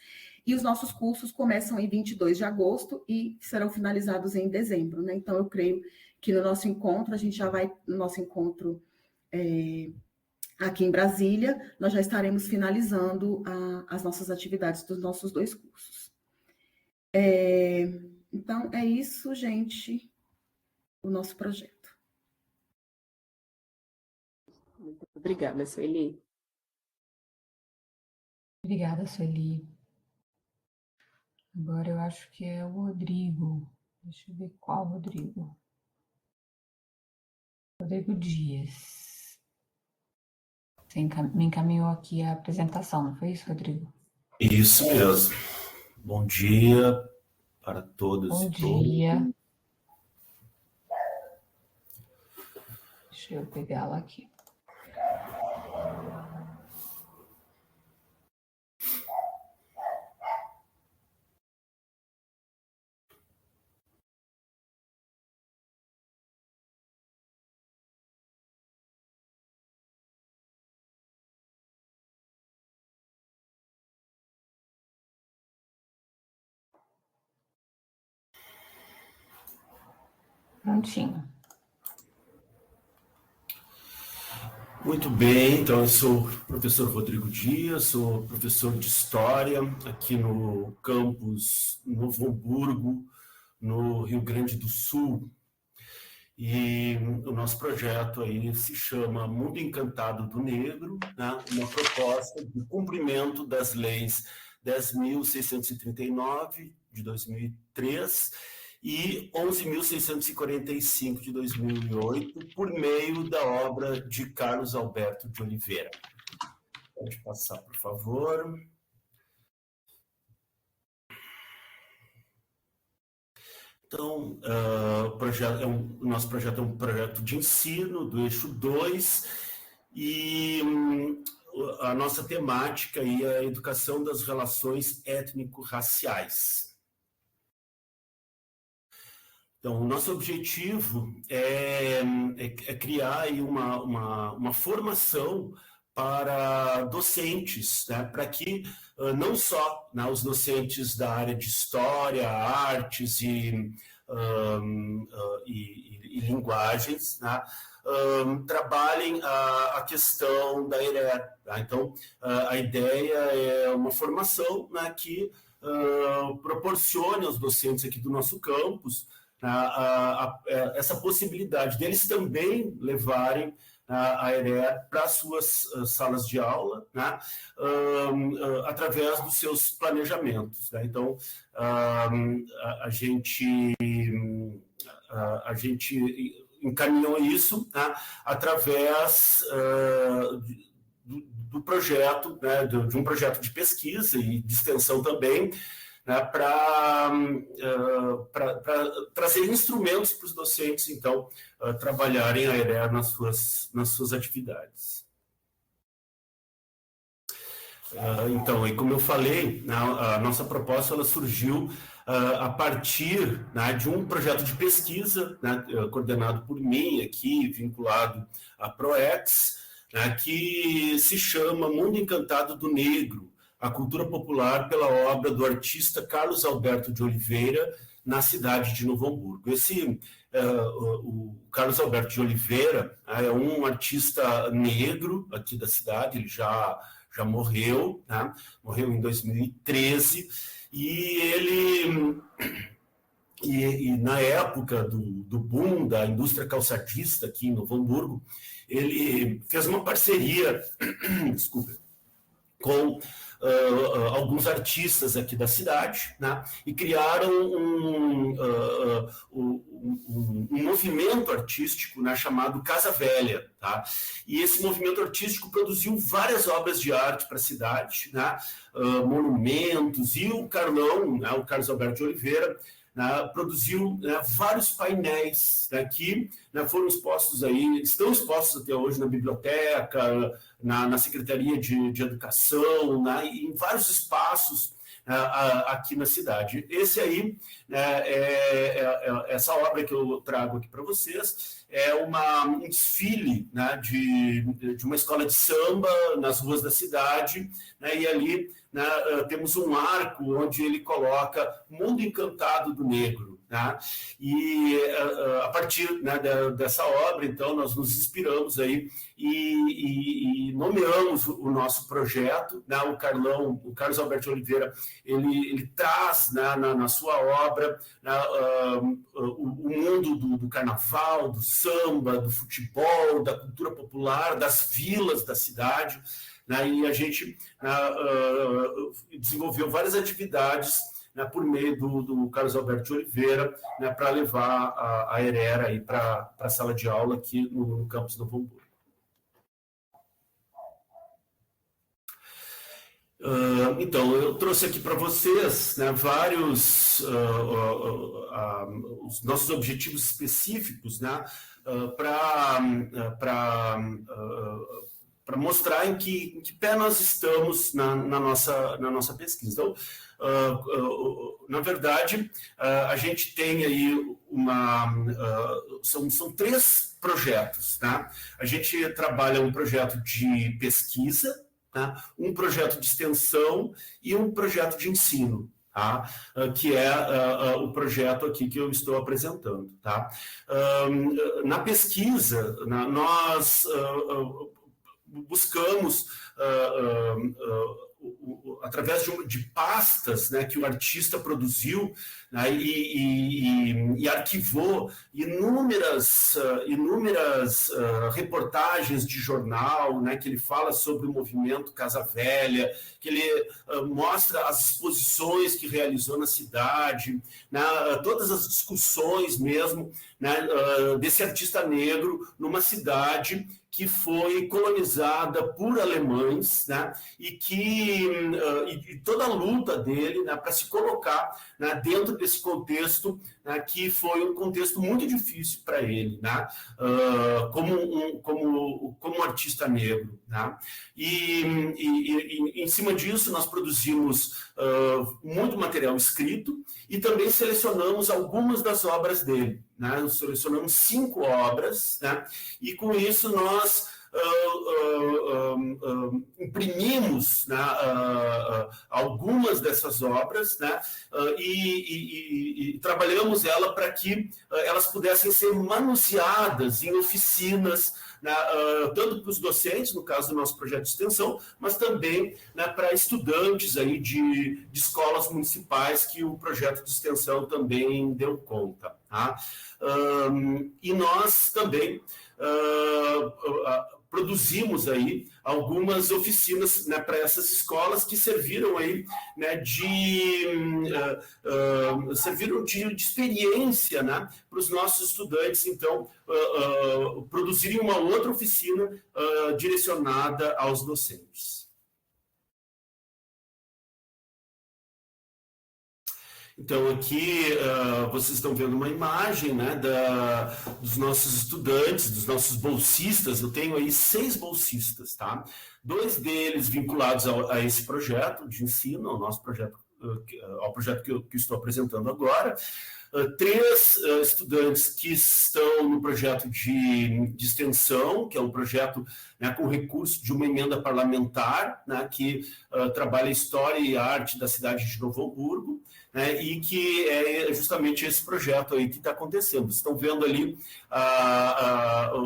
e os nossos cursos começam em 22 de agosto e serão finalizados em dezembro, né? Então, eu creio que no nosso encontro, a gente já vai, no nosso encontro aqui em Brasília, nós já estaremos finalizando as nossas atividades dos nossos 2 cursos. Então, é isso, gente, o nosso projeto. Muito obrigada, Sueli. Obrigada, Sueli. Agora eu acho que é o Rodrigo. Deixa eu ver qual Rodrigo. Rodrigo Dias. Você me encaminhou aqui a apresentação, não foi isso, Rodrigo? Isso mesmo. Bom dia para todas Bom e todos. dia. Deixa eu pegá-la aqui. Prontinho. Muito bem, então eu sou o professor Rodrigo Dias, sou professor de História aqui no campus Novo Hamburgo, no Rio Grande do Sul. E o nosso projeto aí se chama Mundo Encantado do Negro, né? Uma proposta de cumprimento das leis 10.639 de 2003 e 11.645 de 2008, por meio da obra de Carlos Alberto de Oliveira. Pode passar, por favor. Então, o nosso projeto é um projeto de ensino do eixo 2 e a nossa temática aí é a educação das relações étnico-raciais. Então, o nosso objetivo é criar aí uma formação para docentes, né, para que não só, né, os docentes da área de História, Artes e linguagens, né, trabalhem a questão da ERER. Tá? Então, a ideia é uma formação, né, que proporcione aos docentes aqui do nosso campus essa possibilidade deles também levarem a ERER para as suas salas de aula, né, através dos seus planejamentos. Né? Então, a gente encaminhou isso, né, através do projeto, né, de um projeto de pesquisa e de extensão também, né, para trazer instrumentos para os docentes, então, trabalharem a ERER nas suas atividades. Então, e como eu falei, a nossa proposta ela surgiu a partir, né, de um projeto de pesquisa, né, coordenado por mim aqui, vinculado à ProEx, né, que se chama Mundo Encantado do Negro, a cultura popular pela obra do artista Carlos Alberto de Oliveira, na cidade de Novo Hamburgo. O Carlos Alberto de Oliveira é um artista negro aqui da cidade, ele já morreu, né? Morreu em 2013, e na época do boom da indústria calçadista aqui em Novo Hamburgo, ele fez uma parceria, desculpa, com alguns artistas aqui da cidade, né, e criaram um movimento artístico, né, chamado Casa Velha. Tá? E esse movimento artístico produziu várias obras de arte para a cidade, né, monumentos, e o Carlão, né, o Carlos Alberto de Oliveira, né, produziu, né, vários painéis, né, que, né, foram expostos aí, estão expostos até hoje na biblioteca, na Secretaria de Educação, né, e em vários espaços, aqui na cidade. Esse aí, essa obra que eu trago aqui para vocês, é um desfile, né, de uma escola de samba nas ruas da cidade, né, e ali, né, temos um arco onde ele coloca o mundo encantado do negro. Né? E a partir, né, dessa obra, então, nós nos inspiramos aí e nomeamos o nosso projeto, né? O Carlos Alberto Oliveira, ele traz, né, na sua obra, né, o mundo do carnaval, do samba, do futebol, da cultura popular, das vilas da cidade, né? E a gente desenvolveu várias atividades, né, por meio do Carlos Alberto de Oliveira, né, para levar a Herera para a sala de aula aqui no campus Novo Hamburgo. Então, eu trouxe aqui para vocês, né, vários os nossos objetivos específicos, né, para mostrar em que pé nós estamos na nossa pesquisa. Então, na verdade, a gente tem aí são 3 projetos. Tá? A gente trabalha um projeto de pesquisa, tá? Um projeto de extensão e um projeto de ensino. Tá? Que é o projeto aqui que eu estou apresentando. Tá? Na pesquisa, nós buscamos, através de pastas, né, que o artista produziu, né, e arquivou inúmeras reportagens de jornal, né, que ele fala sobre o movimento Casa Velha, que ele mostra as exposições que realizou na cidade, né, todas as discussões mesmo, né, desse artista negro numa cidade que foi colonizada por alemães, né, e toda a luta dele, né, para se colocar, né, dentro desse contexto, né, que foi um contexto muito difícil para ele, né, como artista negro. Né, e em cima disso nós produzimos muito material escrito e também selecionamos algumas das obras dele. Né, nós selecionamos 5 obras, né, e com isso nós imprimimos, né, algumas dessas obras, né, e trabalhamos ela para que elas pudessem ser manuseadas em oficinas, né, tanto para os docentes, no caso do nosso projeto de extensão, mas também, né, para estudantes aí de escolas municipais, que o projeto de extensão também deu conta. Tá? E nós também produzimos aí algumas oficinas, né, para essas escolas que serviram aí, né, serviram de experiência, né, para os nossos estudantes, então, produzirem uma outra oficina direcionada aos docentes. Então, aqui vocês estão vendo uma imagem, né, dos nossos estudantes, dos nossos bolsistas. Eu tenho aí 6 bolsistas, tá? 2 deles vinculados a esse projeto de ensino, ao projeto que eu estou apresentando agora. 3 estudantes que estão no projeto de extensão, que é um projeto, né, com recurso de uma emenda parlamentar, né, que trabalha a história e arte da cidade de Novo Hamburgo, né, e que é justamente esse projeto aí que está acontecendo. Vocês estão vendo ali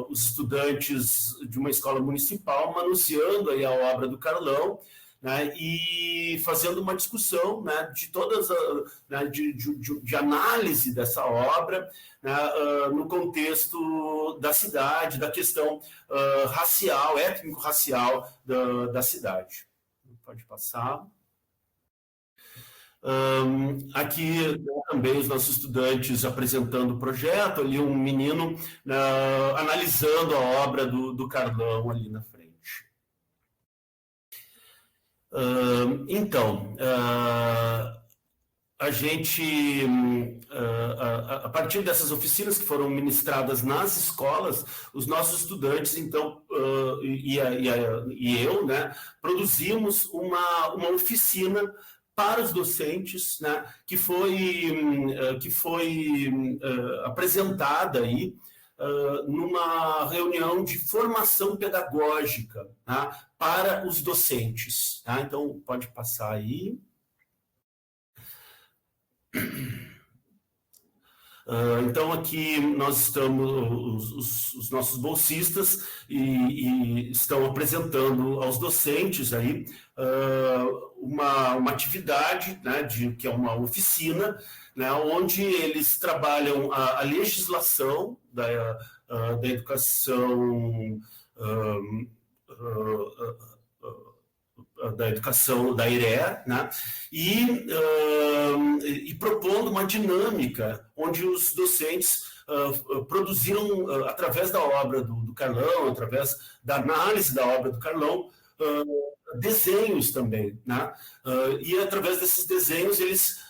os estudantes de uma escola municipal manuseando aí a obra do Carlão, né, e fazendo uma discussão, né, de todas né, de análise dessa obra, né, no contexto da cidade, da questão racial, étnico-racial da cidade. Pode passar. Aqui também os nossos estudantes apresentando o projeto, ali um menino analisando a obra do Carlão ali na frente. Então, a gente, a partir dessas oficinas que foram ministradas nas escolas, os nossos estudantes, então, e eu, né, produzimos uma oficina para os docentes, né, que foi apresentada aí numa reunião de formação pedagógica, né, para os docentes. Tá? Então, pode passar aí. Então, aqui nós estamos, os nossos bolsistas e estão apresentando aos docentes aí uma atividade, né, que é uma oficina, né, onde eles trabalham a legislação da educação da educação da IRE, né? E propondo uma dinâmica onde os docentes produziram, através da obra do Carlão, através da análise da obra do Carlão, desenhos também, né? E através desses desenhos eles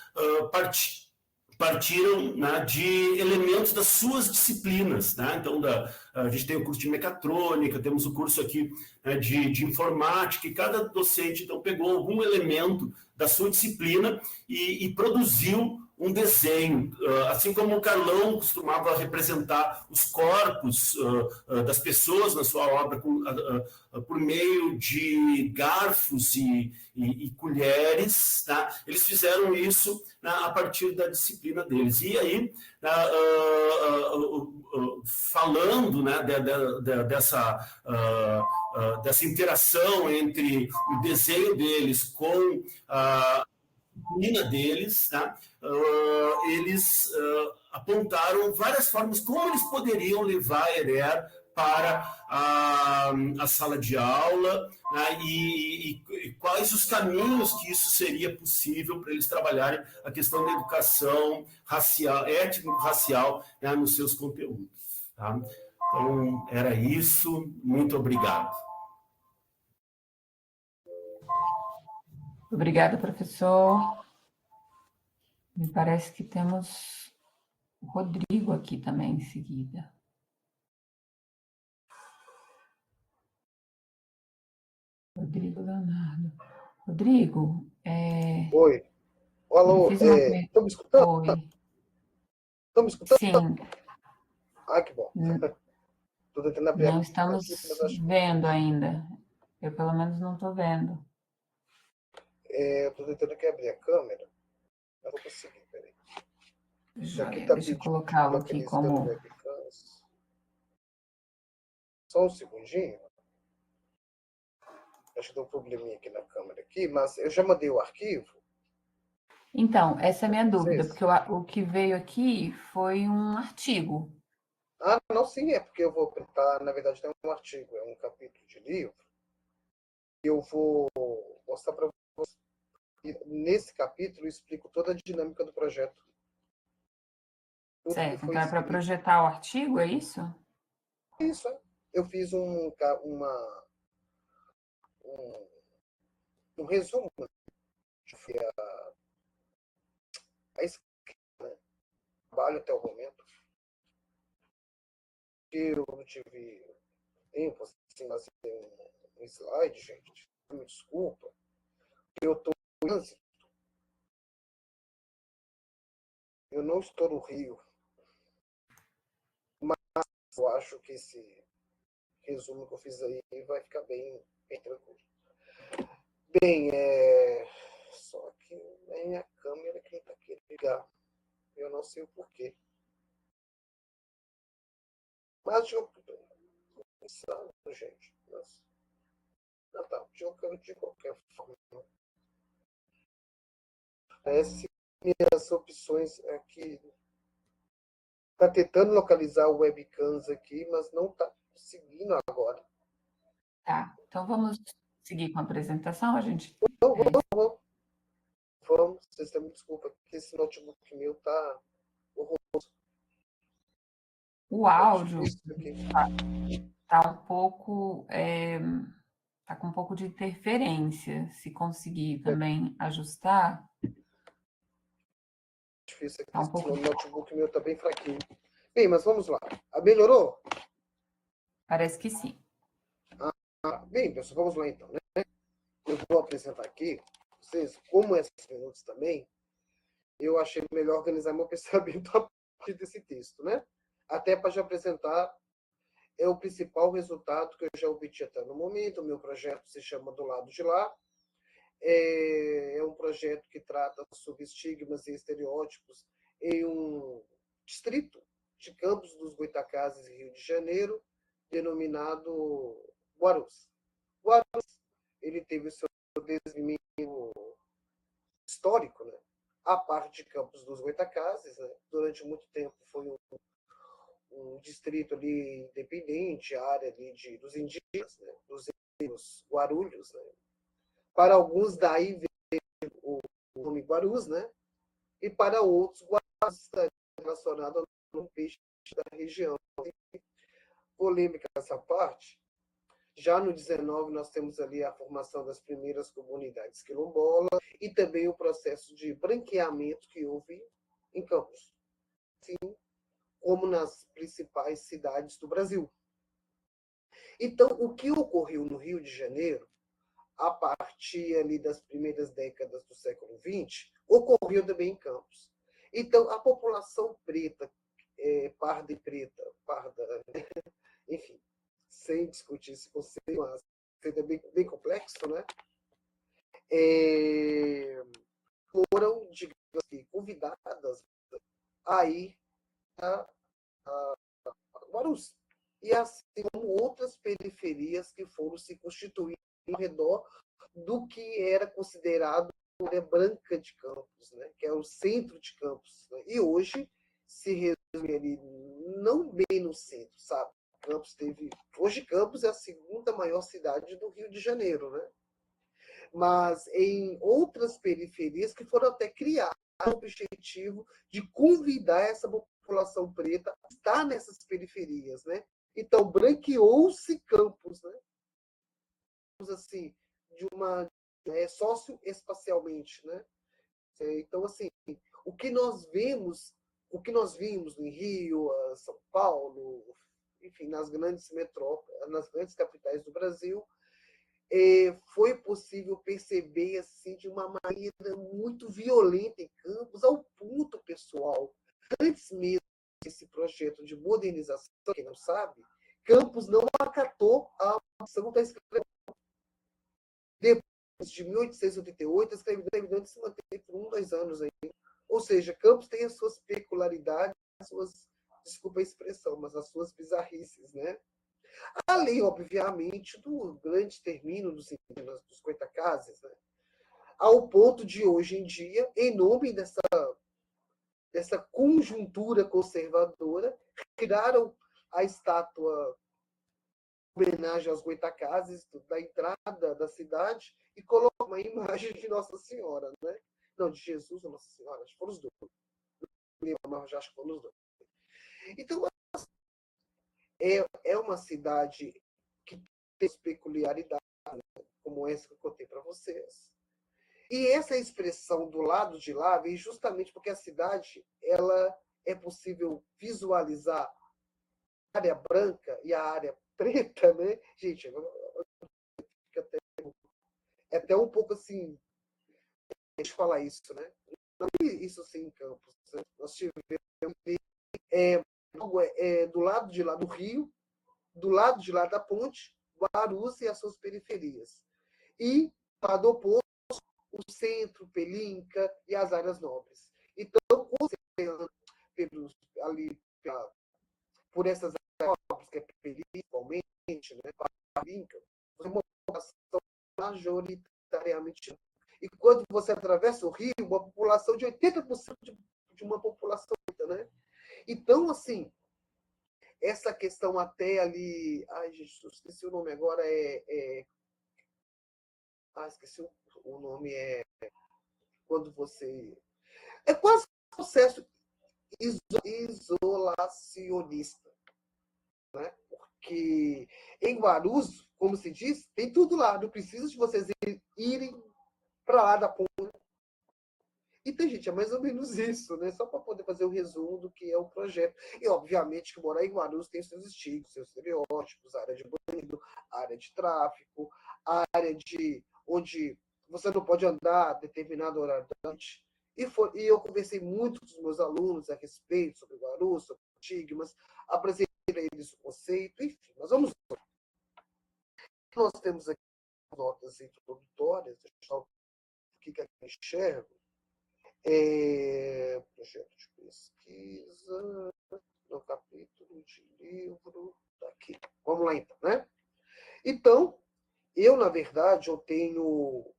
partiram, né, de elementos das suas disciplinas, né? Então, a gente tem o curso de mecatrônica, temos o curso aqui, né, de informática, e cada docente, então, pegou algum elemento da sua disciplina e produziu um desenho, assim como o Carlão costumava representar os corpos das pessoas na sua obra por meio de garfos e colheres, tá? Eles fizeram isso, né, a partir da disciplina deles. E aí, falando, né, dessa interação entre o desenho deles com a disciplina deles, tá? Eles apontaram várias formas como eles poderiam levar a ERER para a sala de aula, né, e quais os caminhos que isso seria possível para eles trabalharem a questão da educação racial, étnico-racial, né, nos seus conteúdos. Tá? Então, era isso. Muito obrigado. Obrigada, professor. Me parece que temos o Rodrigo aqui também em seguida. Rodrigo Leonardo. Rodrigo, Oi. Alô, estão me escutando? Oi. Estão me escutando? Sim. Ah, que bom. Tô tentando abrir Não estamos vendo ainda. Eu, pelo menos, não estou vendo. Estou tentando aqui abrir a câmera. Não vou conseguir, peraí. Deixa eu colocá-lo aqui como... Só um segundinho. Acho que deu um probleminha aqui na câmera, aqui, mas eu já mandei o arquivo. Então, essa é a minha dúvida, porque o que veio aqui foi um artigo. Ah, não, sim, é porque eu vou printar, na verdade, não é um artigo, é um capítulo de livro. E eu vou mostrar para vocês. Nesse capítulo, eu explico toda a dinâmica do projeto. Certo, então é para projetar o artigo, é isso? Isso, é. Eu fiz um resumo de a escrita, né? Trabalho até o momento. Eu não tive tempo assim, mas um slide, gente. Me desculpa. Eu estou em trânsito. Eu não estou no Rio. Mas eu acho que esse resumo que eu fiz aí vai ficar bem tranquilo. Bem, só que é minha câmera que não está querendo ligar. Eu não sei o porquê. Mas eu pensando, gente. Mas... Ah, tá. De qualquer forma. Minhas opções aqui. Está tentando localizar o webcams aqui, mas não está conseguindo agora. Tá. Então vamos seguir com a apresentação, a gente... Vamos, vocês têm me desculpa, porque esse notebook meu tá horroroso. O áudio tá um pouco... tá com um pouco de interferência. Se conseguir também ajustar... Difícil aqui, o notebook meu tá bem fraquinho. Bem, mas vamos lá. Melhorou? Parece que sim. Bem, pessoal, vamos lá então, né? Eu vou apresentar aqui vocês, como esses minutos também, eu achei melhor organizar meu pensamento a partir desse texto, né? Até para já apresentar o principal resultado que eu já obtive até no momento. O meu projeto se chama Do Lado de Lá. É um projeto que trata sobre estigmas e estereótipos em um distrito de Campos dos Goytacazes, Rio de Janeiro, denominado Guarus. Guarus, ele teve o seu desenvolvimento histórico, né? A parte de Campos dos Goytacazes, né? Durante muito tempo foi um distrito ali independente, a área ali dos indígenas, né? Dos guarulhos, né? Para alguns daí veio o nome Guarus, né? E para outros, Guarus está relacionado ao peixe da região. Polêmica essa parte. Já no 19, nós temos ali a formação das primeiras comunidades quilombolas e também o processo de branqueamento que houve em Campos, assim como nas principais cidades do Brasil. Então, o que ocorreu no Rio de Janeiro, a partir ali das primeiras décadas do século XX, ocorreu também em Campos. Então, a população preta, parda e preta, parda, enfim, sem discutir esse conceito, mas é bem complexo, né? Foram, digamos assim, convidadas a ir a Guarus. E assim como outras periferias que foram se constituindo ao redor do que era considerado a área branca de Campos, né? Que é o centro de Campos. Né? E hoje se resume ali, não bem no centro, sabe? Hoje Campos é a segunda maior cidade do Rio de Janeiro, né? Mas em outras periferias que foram até criadas com o objetivo de convidar essa população preta a estar nessas periferias, né? Então, branqueou-se Campos, né? Assim, de uma socioespacialmente, né? Então, assim, o que nós vimos em Rio, São Paulo, enfim, nas grandes metrópoles, nas grandes capitais do Brasil, foi possível perceber assim de uma maneira muito violenta em Campos, ao ponto, pessoal, antes mesmo desse projeto de modernização, quem não sabe, Campos não acatou a abolição da escravidão. Depois de 1888, a escravidão se manteve por 2 anos aí. Ou seja, Campos tem as suas peculiaridades, desculpa a expressão, mas as suas bizarrices, né? Além, obviamente, do grande extermínio dos indígenas, dos Goytacazes, né? Ao ponto de, hoje em dia, em nome dessa conjuntura conservadora, tiraram a estátua em homenagem aos Goytacazes da entrada da cidade e colocam uma imagem de Nossa Senhora, né? Não, de Jesus ou Nossa Senhora, acho que foram os dois. Mas já acho que foram os dois. Então, é uma cidade que tem peculiaridades, como essa que eu contei para vocês. E essa expressão do lado de lá vem justamente porque a cidade ela é possível visualizar a área branca e a área preta, né? Gente, é até um pouco assim, deixa eu falar isso, né? Não é isso sim em Campos. Né? Nós tivemos do lado de lá do Rio, do lado de lá da ponte, Guarus e as suas periferias. E, do lado oposto, o centro, Pelinca e as áreas nobres. Então, ali, por essas áreas nobres, que é principalmente, né, Pelinca, você tem uma população majoritariamente. E quando você atravessa o Rio, uma população de 80% de uma população, né? Então, assim, essa questão até ali... Ai, gente, esqueci o nome agora, esqueci o nome, quando você... É quase um processo isolacionista, né? Porque em Guarus, como se diz, tem tudo lá, não precisa de vocês irem para lá da ponte. Então, gente, é mais ou menos isso, né? Só para poder fazer o resumo do que é o projeto. E, obviamente, que morar em Guarulhos tem seus estigmas, seus estereótipos, área de bandido, área de tráfico, área de onde você não pode andar a determinado horário da noite. E eu conversei muito com os meus alunos a respeito sobre Guarulhos, sobre estigmas, apresentei a eles o conceito, enfim. Mas vamos lá. Nós temos aqui notas introdutórias, o que eu enxergo. Projeto de pesquisa, no capítulo de livro, tá aqui. Vamos lá, então, né? Então, na verdade, eu tenho um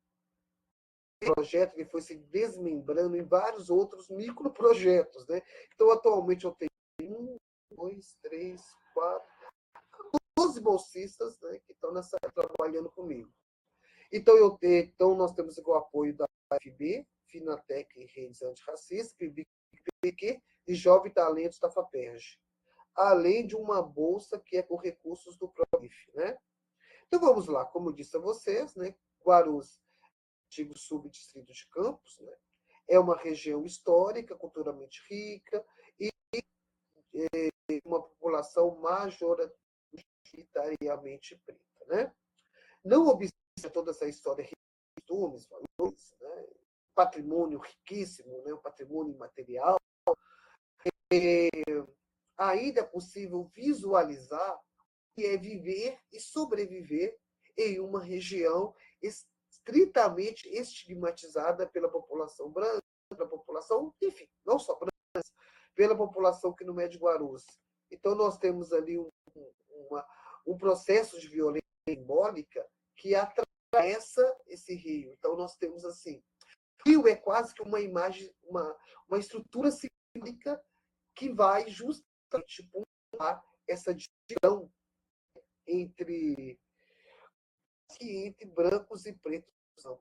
projeto que foi se desmembrando em vários outros microprojetos, né? Então, atualmente, eu tenho 1, 2, 3, 4, 12 bolsistas, né, que estão trabalhando comigo. Então, nós temos o apoio da UFB, Finatec e Redes Antirracistas, PBQ e Jovem Talentos da FAPERJ, além de uma bolsa que é com recursos do PROIF, né? Então, vamos lá. Como eu disse a vocês, né, Guarulhos, antigo subdistrito de Campos, né, é uma região histórica, culturalmente rica e uma população majoritariamente preta, né? Não obstante toda essa história rica de costumes, valores, né, patrimônio riquíssimo, né, um patrimônio imaterial, ainda é possível visualizar que é viver e sobreviver em uma região estritamente estigmatizada pela população branca, pela população, enfim, não só branca, pela população que não é de Guarulhos. Então, nós temos ali um processo de violência simbólica que atravessa esse rio. Então, nós temos assim, o rio é quase que uma imagem, uma estrutura simbólica que vai justamente pontuar essa divisão entre brancos e pretos,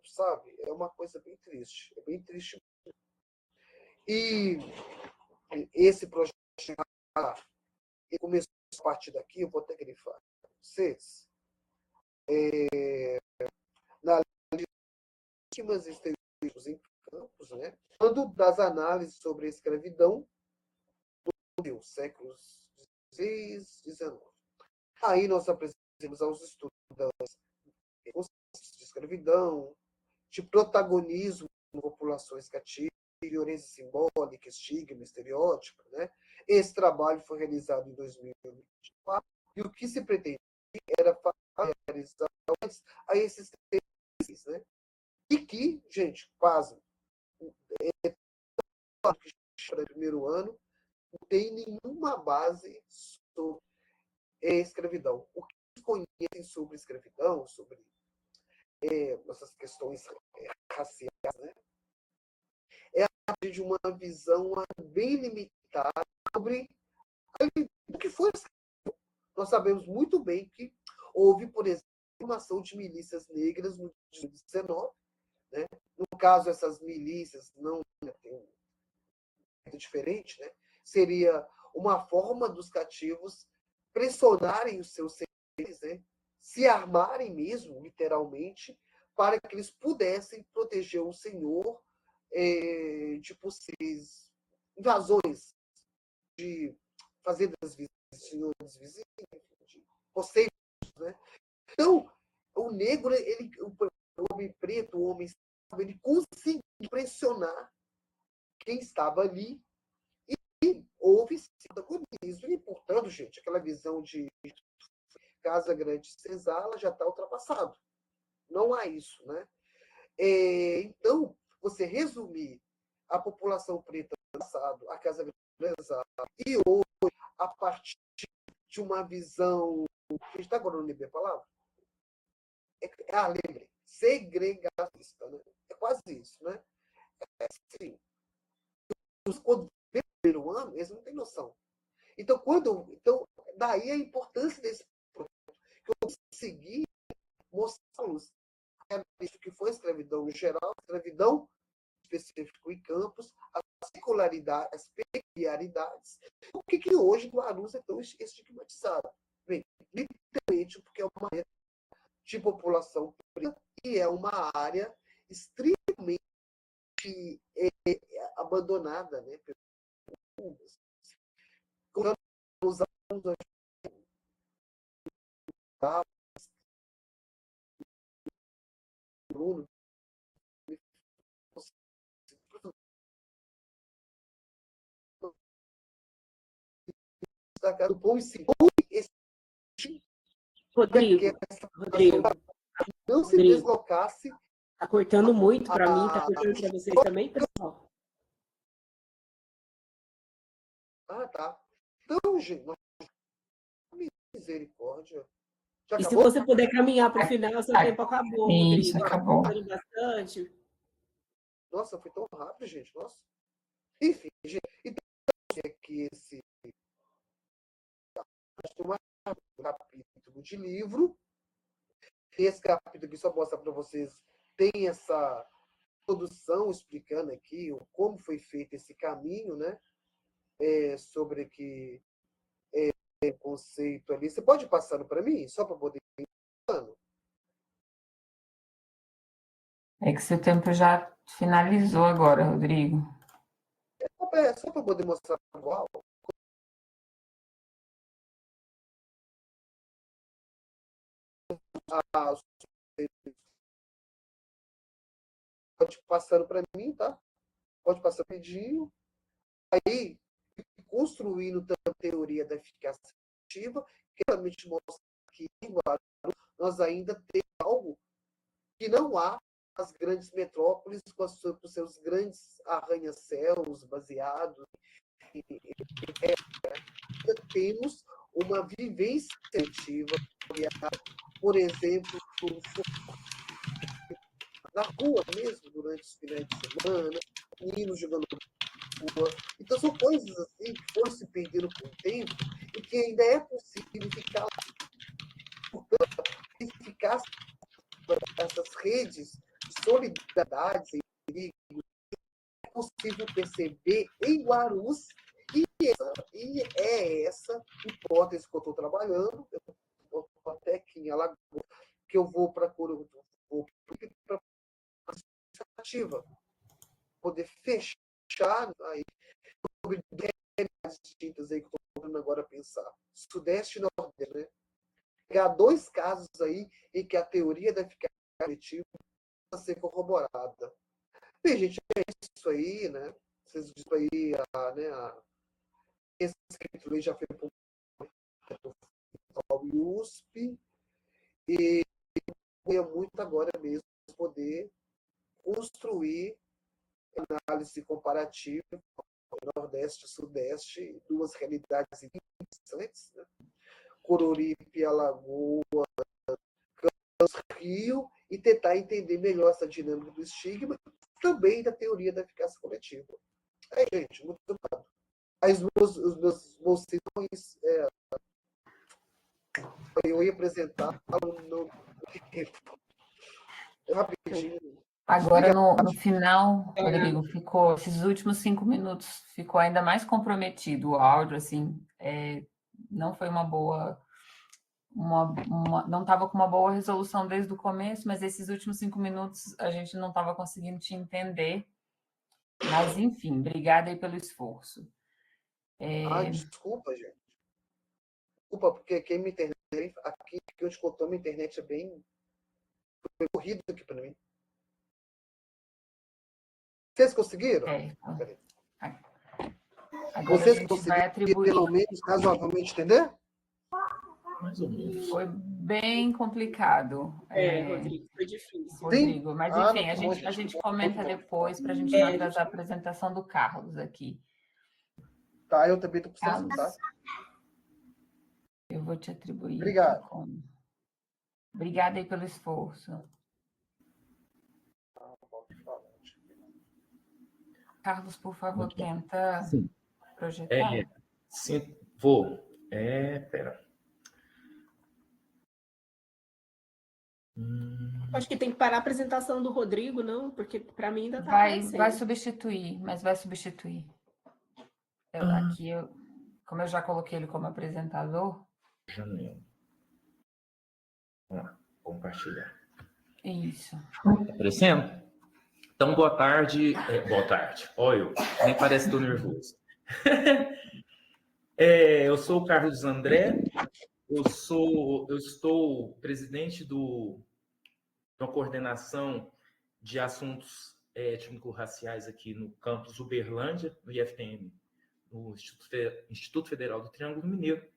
sabe? É uma coisa bem triste. É bem triste. E esse projeto começou a partir daqui, eu vou até grifar para vocês. Na últimas estereótipos em Campos, né? Falando das análises sobre a escravidão do séculos XVI, XIX. Aí nós apresentamos aos estudantes de escravidão, de protagonismo em populações cativas, violência simbólica, estigma, estereótipo, né? Esse trabalho foi realizado em 2024 e o que se pretendia era realizar a esses temas, né? E que, gente, quase no primeiro ano não tem nenhuma base sobre escravidão. O que eles conhecem sobre escravidão, sobre essas questões raciais, né? É a partir de uma visão bem limitada sobre o que foi. Nós sabemos muito bem que houve, por exemplo, a formação de milícias negras no 19, né? No caso, essas milícias não tem um diferente, né? Seria uma forma dos cativos pressionarem os seus senhores, né? Se armarem mesmo, literalmente, para que eles pudessem proteger o senhor de possíveis invasões de fazendas vizinhas, senhores vizinhos, de possíveis, né? Então, o negro, o homem preto, o homem escravo, ele conseguiu pressionar quem estava ali e houve protagonismo. E, portanto, gente, aquela visão de Casa Grande e Senzala já está ultrapassado. Não há isso, né? Então, você resumir a população preta no passado, a Casa Grande e hoje, a partir de uma visão... A gente está agora no a palavra? Lembre, segregacionista, né? É quase isso, né? Assim, quando vem o primeiro ano, eles não têm noção. Então, daí a importância desse projeto, que eu consegui mostrá-los o que foi a escravidão em geral, a escravidão específico em Campos, as singularidades, as peculiaridades. Por que hoje Guarulhos é tão estigmatizado? Bem, literalmente porque é uma área de população preta e é uma área extremamente abandonada, né, pelos quando os alunos do pão e sim. Rodrigo, Não se deslocasse. Tá cortando muito para mim, tá cortando para vocês também, pessoal? Ah, tá. Então, gente, misericórdia. Já e se acabou? você puder caminhar para o final, seu tempo acabou, Isso, Rodrigo. acabou. Tá bastante. Nossa, foi tão rápido, gente. Nossa. Enfim, gente, então aqui esse capítulo de livro. Esse capítulo aqui só mostra para vocês, tem essa produção explicando aqui como foi feito esse caminho, né? Sobre que conceito ali. Você pode ir passando para mim, só para poder ir passando? É que seu tempo já finalizou agora, Rodrigo. Só para poder mostrar igual. Pode ir passando para mim, tá? Pode passar rapidinho. Aí, construindo também a teoria da eficácia ativa, que realmente mostra que em Guarulhos nós ainda temos algo que não há nas grandes metrópoles com os seus grandes arranha-céus baseados. Temos uma vivência ativa, por exemplo, na rua mesmo, durante os finais de semana, meninos jogando rua. Então, são coisas assim que foram se perdendo com o tempo e que ainda é possível ficar lá. Portanto, eficácia essas redes de solidariedade e é possível perceber em Guarulhos e é essa hipótese que eu estou trabalhando. Eu estou até aqui em Alagoas, que eu vou para a iniciativa, poder fechar aí sobre realidades distintas aí que eu estou tentando agora pensar. Sudeste e Nordeste, né? Pegar 2 casos aí em que a teoria da eficácia coletiva precisa ser corroborada. Bem, gente, é isso aí, né? Vocês viram aí, esse capítulo aí já foi publicado no USP e é muito agora mesmo poder construir análise comparativa Nordeste e Sudeste, 2 realidades interessantes, né? Coruripe, Alagoas, Campos, Rio, e tentar entender melhor essa dinâmica do estigma e também da teoria da eficácia coletiva. Gente, muito obrigado. Os meus bolsões, eu ia apresentar no rapidinho. Agora, no final, Rodrigo, ficou, esses últimos 5 minutos, ficou ainda mais comprometido o áudio, assim, não foi uma boa, não estava com uma boa resolução desde o começo, mas esses últimos 5 minutos a gente não estava conseguindo te entender, mas enfim, obrigada aí pelo esforço. Desculpa, gente. Desculpa, porque aqui minha internet, aqui onde eu estou, minha internet é bem corrida aqui para mim. Vocês conseguiram? Agora vocês a gente conseguiram, vai atribuir, pelo menos, razoavelmente entender? Mais ou menos. Foi bem complicado. Rodrigo, foi difícil. Rodrigo, mas enfim, não, a gente comenta depois para a gente não atrasar a apresentação do Carlos aqui. Tá, eu também estou precisando, tá? Eu vou te atribuir. Obrigado. Obrigada aí pelo esforço. Carlos, por favor, tenta projetar. Sim, vou. Pera. Acho que tem que parar a apresentação do Rodrigo, não? Porque para mim ainda está vai aparecendo. substituir, mas vai substituir. Aqui, como eu já coloquei ele como apresentador... Janela. Vamos lá, compartilhar. Isso. Tá aparecendo? Então, boa tarde. Boa tarde. Olha, nem parece que estou nervoso. Eu sou o Carlos André, eu estou presidente de uma coordenação de assuntos étnico-raciais aqui no campus Uberlândia, no IFTM no Instituto Federal do Triângulo Mineiro.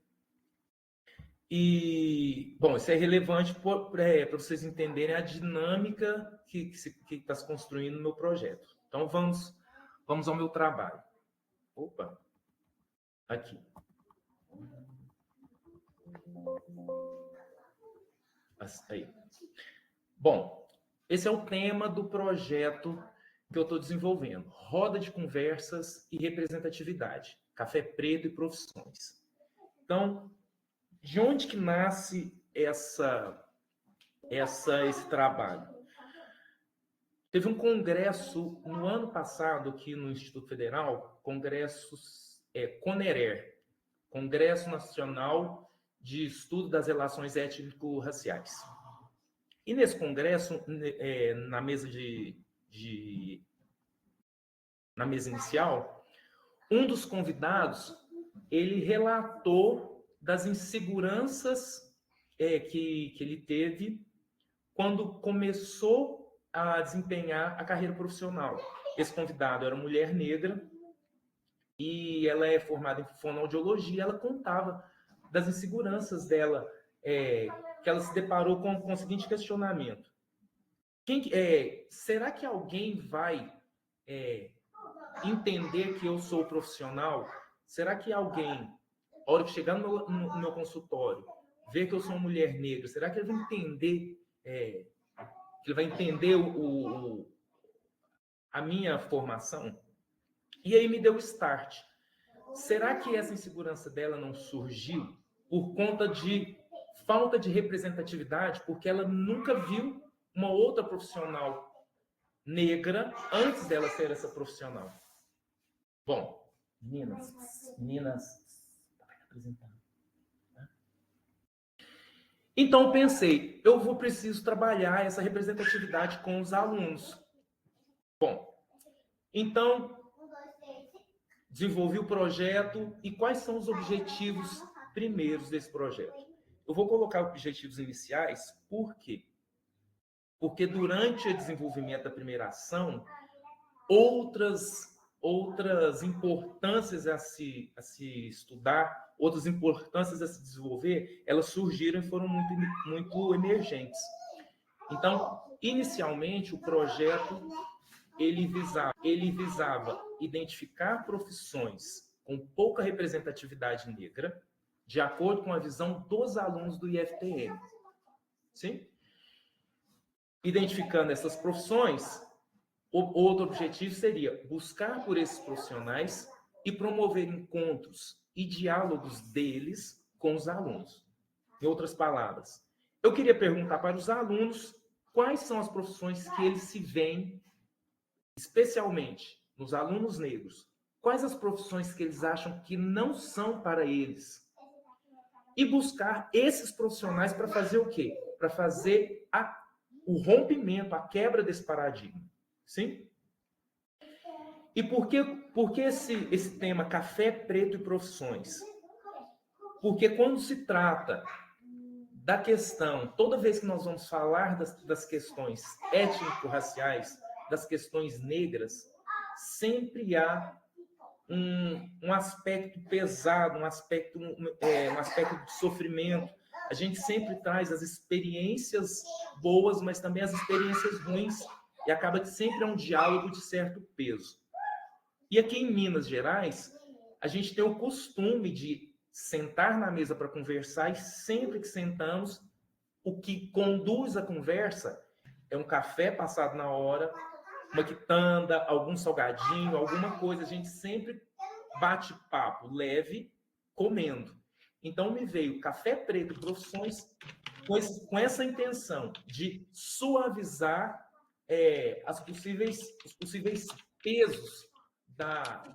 E, bom, isso é relevante para vocês entenderem a dinâmica que está se construindo no meu projeto. Então, vamos ao meu trabalho. Opa! Aqui. Aí. Bom, esse é o tema do projeto que eu estou desenvolvendo. Roda de conversas e representatividade. Café preto e profissões. Então, de onde que nasce esse trabalho? Teve um congresso no ano passado aqui no Instituto Federal, CONERER, Congresso Nacional de Estudo das Relações Étnico-Raciais. E nesse congresso, na mesa na mesa inicial, um dos convidados, ele relatou das inseguranças que ele teve quando começou a desempenhar a carreira profissional. Esse convidado era uma mulher negra e ela é formada em fonoaudiologia. Ela contava das inseguranças dela, que ela se deparou com o seguinte questionamento: será que alguém vai entender que eu sou profissional? Será que alguém, a hora que chegar no meu consultório, ver que eu sou uma mulher negra, será que ele vai entender, a minha formação? E aí me deu o start. Será que essa insegurança dela não surgiu por conta de falta de representatividade, porque ela nunca viu uma outra profissional negra antes dela ser essa profissional? Bom, meninas, vai apresentar. Então eu pensei, preciso trabalhar essa representatividade com os alunos. Bom, então desenvolvi o projeto. E quais são os objetivos primeiros desse projeto? Eu vou colocar objetivos iniciais, por quê? Porque durante o desenvolvimento da primeira ação, outras importâncias a se estudar, outras importâncias a se desenvolver, elas surgiram e foram muito emergentes. Então, inicialmente, o projeto ele visava identificar profissões com pouca representatividade negra, de acordo com a visão dos alunos do IFTM. Sim? Identificando essas profissões, outro objetivo seria buscar por esses profissionais e promover encontros e diálogos deles com os alunos. Em outras palavras, eu queria perguntar para os alunos quais são as profissões que eles se veem, especialmente nos alunos negros, quais as profissões que eles acham que não são para eles. E buscar esses profissionais para fazer o quê? Para fazer o rompimento, a quebra desse paradigma. Sim? E por que esse tema café preto e profissões? Porque quando se trata da questão, toda vez que nós vamos falar das questões étnico-raciais, das questões negras, sempre há um aspecto pesado, um aspecto de sofrimento. A gente sempre traz as experiências boas, mas também as experiências ruins, e acaba que sempre é um diálogo de certo peso. E aqui em Minas Gerais, a gente tem o costume de sentar na mesa para conversar, e sempre que sentamos, o que conduz a conversa é um café passado na hora, uma quitanda, algum salgadinho, alguma coisa. A gente sempre bate papo leve, comendo. Então, me veio Café Preto e Profissões com essa intenção de suavizar os possíveis pesos da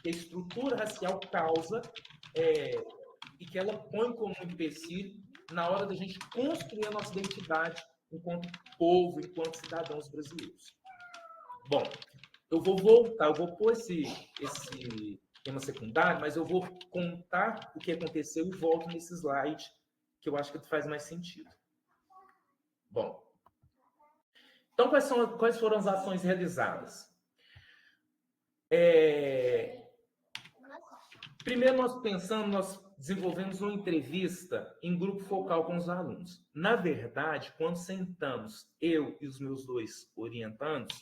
estrutura racial causa e que ela põe como empecilho na hora da gente construir a nossa identidade enquanto povo, enquanto cidadãos brasileiros. Bom, eu vou voltar, eu vou pôr esse tema secundário, mas eu vou contar o que aconteceu e volto nesse slide, que eu acho que faz mais sentido. Bom, então quais foram as ações realizadas? Primeiro, nós desenvolvemos uma entrevista em grupo focal com os alunos. Na verdade, quando sentamos, eu e os meus 2 orientandos,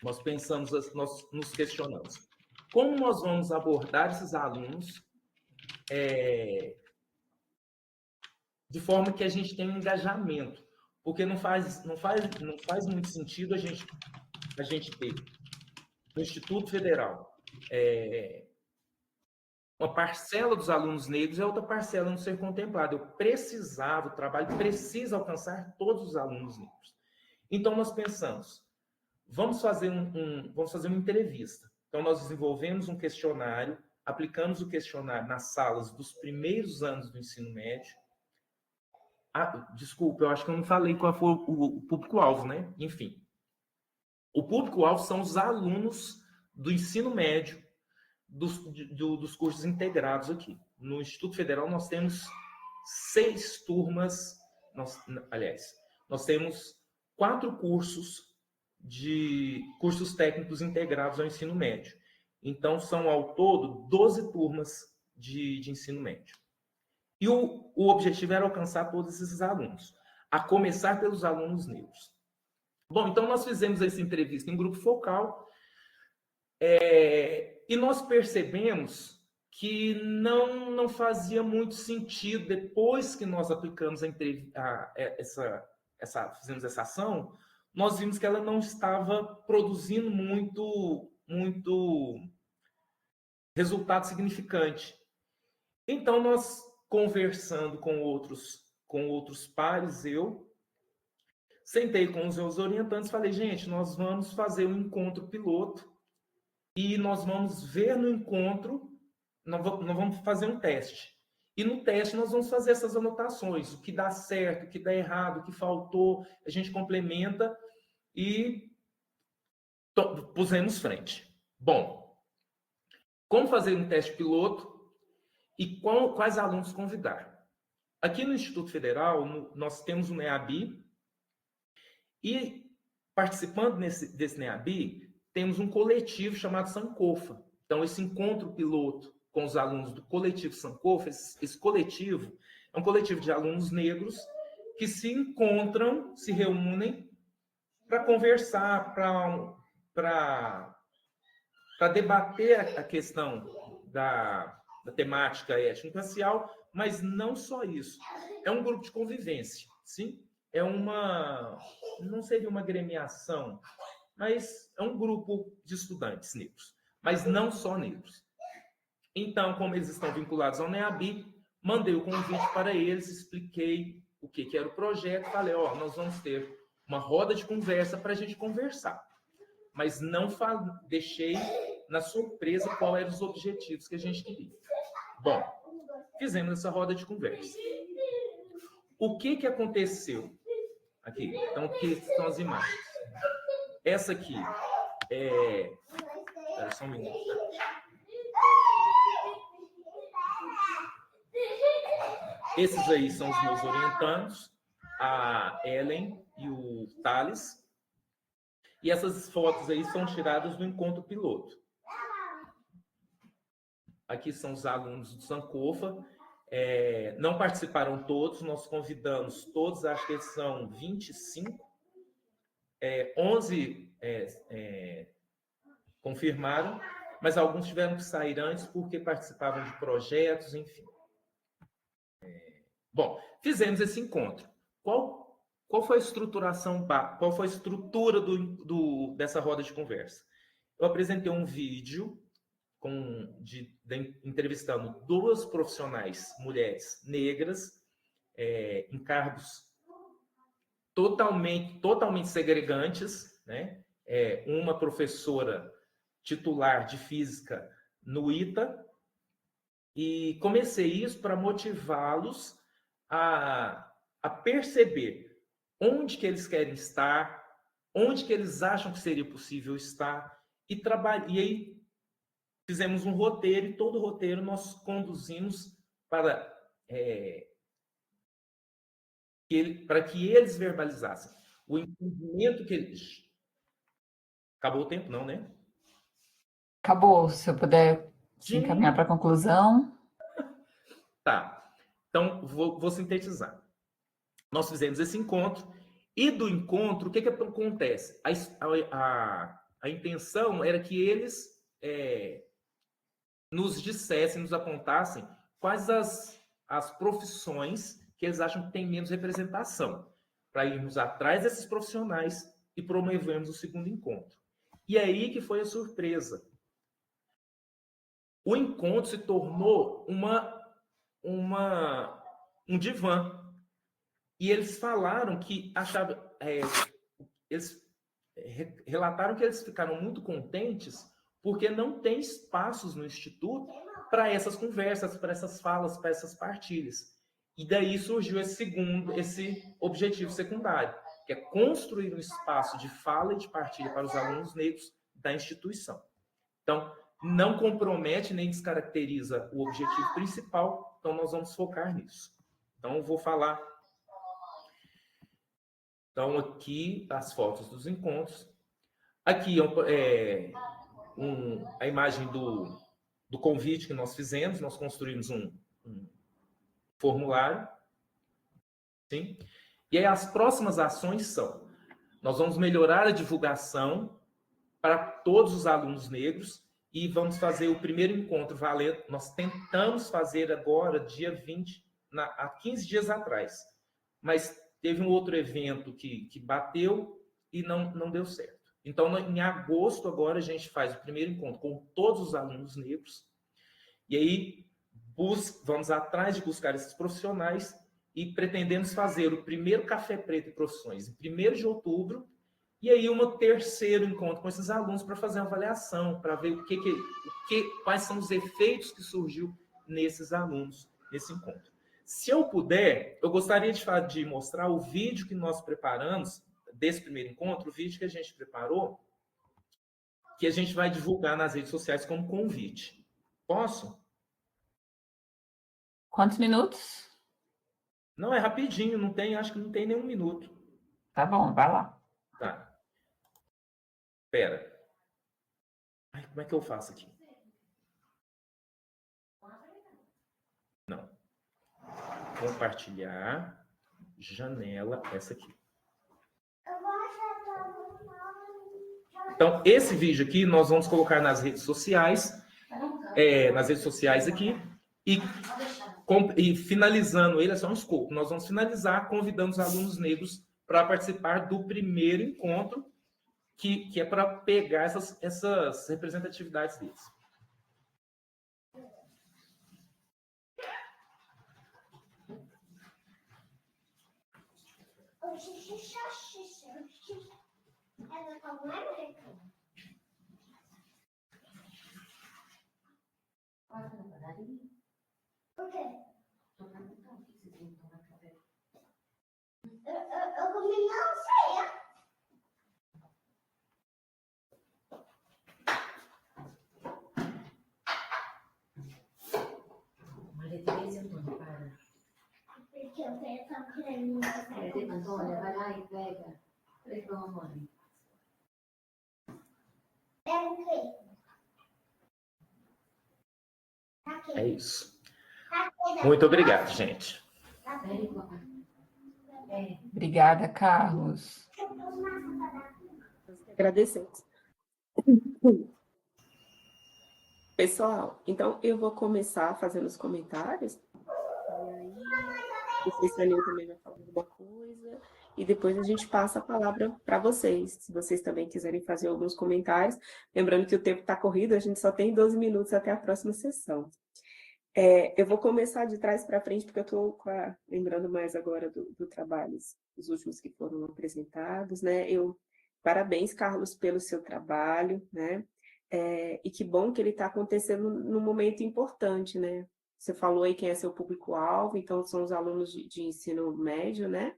nós nos questionamos. Como nós vamos abordar esses alunos de forma que a gente tenha um engajamento? Porque não faz muito sentido a gente ter no Instituto Federal uma parcela dos alunos negros e a outra parcela não ser contemplada. O trabalho precisa alcançar todos os alunos negros. Então, nós pensamos, vamos fazer uma entrevista. Então, nós desenvolvemos um questionário, aplicamos o questionário nas salas dos primeiros anos do ensino médio. Desculpa, eu acho que eu não falei qual foi o público-alvo, né? Enfim. O público-alvo são os alunos do ensino médio, dos cursos integrados aqui. No Instituto Federal, nós temos 6 turmas, nós temos 4 cursos técnicos integrados ao ensino médio. Então, são, ao todo, 12 turmas de ensino médio. E o objetivo era alcançar todos esses alunos, a começar pelos alunos negros. Bom, então nós fizemos essa entrevista em grupo focal, e nós percebemos que não fazia muito sentido, depois que nós aplicamos fizemos essa ação, nós vimos que ela não estava produzindo muito resultado significante. Então, nós, conversando com outros pares, eu sentei com os meus orientantes e falei, gente, nós vamos fazer um encontro piloto e nós vamos ver no encontro, nós vamos fazer um teste. E no teste nós vamos fazer essas anotações, o que dá certo, o que dá errado, o que faltou, a gente complementa e pusemos frente. Bom, como fazer um teste piloto e quais alunos convidar? Aqui no Instituto Federal, nós temos um NEABI e, participando desse NEABI, temos um coletivo chamado Sankofa. Então, esse encontro piloto com os alunos do coletivo Sankofa, esse coletivo é um coletivo de alunos negros que se encontram, se reúnem para conversar, para debater a questão da temática étnico-racial, mas não só isso. É um grupo de convivência, sim? Não seria uma gremiação, mas é um grupo de estudantes negros, mas não só negros. Então, como eles estão vinculados ao NEABI, mandei o convite para eles, expliquei o que era o projeto, falei, nós vamos ter uma roda de conversa para a gente conversar, mas não deixei na surpresa quais eram os objetivos que a gente queria. Bom, fizemos essa roda de conversa. O que aconteceu aqui? Então, aqui estão as imagens. Essa aqui Espera só um minuto. Esses aí são os meus orientandos, a Ellen e o Thales. E essas fotos aí são tiradas do encontro piloto. Aqui são os alunos do Sankofa. Não participaram todos, nós convidamos todos, acho que eles são 25. 11 confirmaram, mas alguns tiveram que sair antes porque participavam de projetos, enfim. Bom, fizemos esse encontro. Qual foi a estruturação, qual foi a estrutura dessa roda de conversa? Eu apresentei um vídeo entrevistando 2 profissionais, mulheres negras, em cargos totalmente segregantes, né? Uma professora titular de física no ITA, e comecei isso para motivá-los a perceber onde que eles querem estar, onde que eles acham que seria possível estar, e aí fizemos um roteiro, e todo o roteiro nós conduzimos para que eles verbalizassem o entendimento que eles... Acabou o tempo, não, né? Acabou. Se eu puder Encaminhar para a conclusão. Tá. Então, vou sintetizar. Nós fizemos esse encontro, e do encontro, o que acontece? A intenção era que eles nos dissessem, nos apontassem quais as profissões que eles acham que têm menos representação, para irmos atrás desses profissionais e promovermos o segundo encontro. E aí que foi a surpresa. O encontro se tornou um divã. E eles falaram que achavam... eles relataram que eles ficaram muito contentes porque não tem espaços no Instituto para essas conversas, para essas falas, para essas partilhas. E daí surgiu esse objetivo secundário, que é construir um espaço de fala e de partilha para os alunos negros da instituição. Então, não compromete nem descaracteriza o objetivo principal, então nós vamos focar nisso. Então, eu vou falar... Então, aqui, as fotos dos encontros. Aqui a imagem do convite que nós fizemos. Nós construímos um formulário. Sim? E aí, as próximas ações são... Nós vamos melhorar a divulgação para todos os alunos negros e vamos fazer o primeiro encontro valendo. Nós tentamos fazer agora, dia 20, há 15 dias atrás. Mas teve um outro evento que bateu e não deu certo. Então, em agosto, agora, a gente faz o primeiro encontro com todos os alunos negros. E aí, vamos atrás de buscar esses profissionais e pretendemos fazer o primeiro Café Preto e Profissões em 1º de outubro. E aí, um terceiro encontro com esses alunos para fazer uma avaliação, para ver quais são os efeitos que surgiu nesses alunos, nesse encontro. Se eu puder, eu gostaria de mostrar o vídeo que nós preparamos desse primeiro encontro, o vídeo que a gente preparou, que a gente vai divulgar nas redes sociais como convite. Posso? Quantos minutos? Não, é rapidinho, acho que não tem nenhum minuto. Tá bom, vai lá. Tá. Espera. Como é que eu faço aqui? Não. Compartilhar, janela, essa aqui. Então, esse vídeo aqui nós vamos colocar nas redes sociais, aqui, e finalizando ele, é só um escopo. Nós vamos finalizar convidando os alunos negros para participar do primeiro encontro, que é para pegar essas representatividades deles. Por quê? Eu comi melancia. Maria Tereza e Antônio, para. Porque eu tava querendo... Antônia, vai lá e pega. Pega pra mamãe. É o quê? Aqui. É isso. Aqui, Muito obrigado, gente. Obrigada, Carlos. Agradecemos. Pessoal, então eu vou começar fazendo os comentários. E aí, o Cristianinho também vai falar alguma coisa. E depois a gente passa a palavra para vocês, se vocês também quiserem fazer alguns comentários. Lembrando que o tempo está corrido, a gente só tem 12 minutos até a próxima sessão. Eu vou começar de trás para frente, porque eu estou lembrando mais agora do trabalho, os últimos que foram apresentados, né? Parabéns, Carlos, pelo seu trabalho, né? E que bom que ele está acontecendo num momento importante, né? Você falou aí quem é seu público-alvo, então são os alunos de ensino médio, né?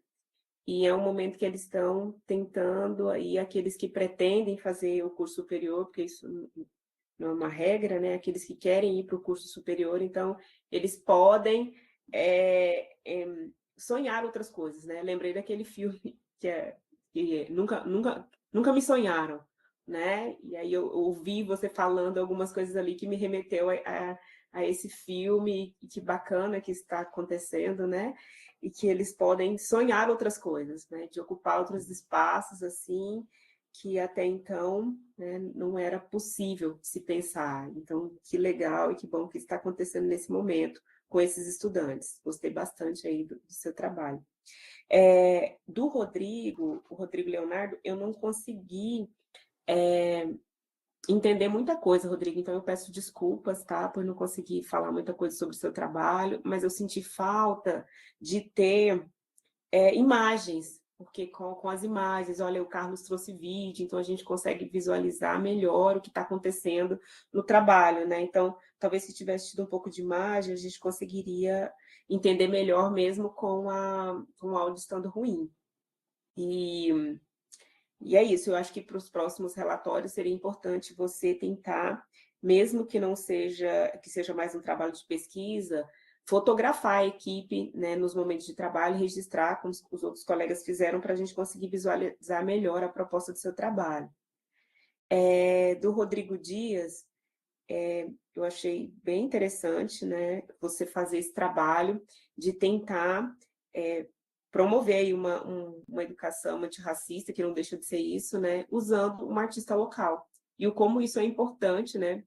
E é um momento que eles estão tentando, aí aqueles que pretendem fazer o curso superior, porque isso não é uma regra, né? Aqueles que querem ir para o curso superior, então eles podem sonhar outras coisas, né? Lembrei daquele filme que nunca me sonharam, né? E aí eu ouvi você falando algumas coisas ali que me remeteu a esse filme, e que bacana que está acontecendo, né? E que eles podem sonhar outras coisas, né? De ocupar outros espaços, assim, que até então, né, não era possível se pensar. Então, que legal e que bom que está acontecendo nesse momento com esses estudantes. Gostei bastante aí do seu trabalho. Do Rodrigo, o Rodrigo Leonardo, eu não consegui entender muita coisa, Rodrigo, então eu peço desculpas, tá, por não conseguir falar muita coisa sobre o seu trabalho, mas eu senti falta de ter imagens, porque com as imagens, olha, o Carlos trouxe vídeo, então a gente consegue visualizar melhor o que está acontecendo no trabalho, né? Então, talvez se tivesse tido um pouco de imagem, a gente conseguiria entender melhor mesmo com o áudio estando ruim. E é isso, eu acho que para os próximos relatórios seria importante você tentar, mesmo que não seja, que seja mais um trabalho de pesquisa, fotografar a equipe, né, nos momentos de trabalho e registrar, como os outros colegas fizeram, para a gente conseguir visualizar melhor a proposta do seu trabalho. Do Rodrigo Dias, eu achei bem interessante, né, você fazer esse trabalho de tentar promover aí uma educação antirracista, que não deixa de ser isso, né, usando uma artista local. E como isso é importante, né,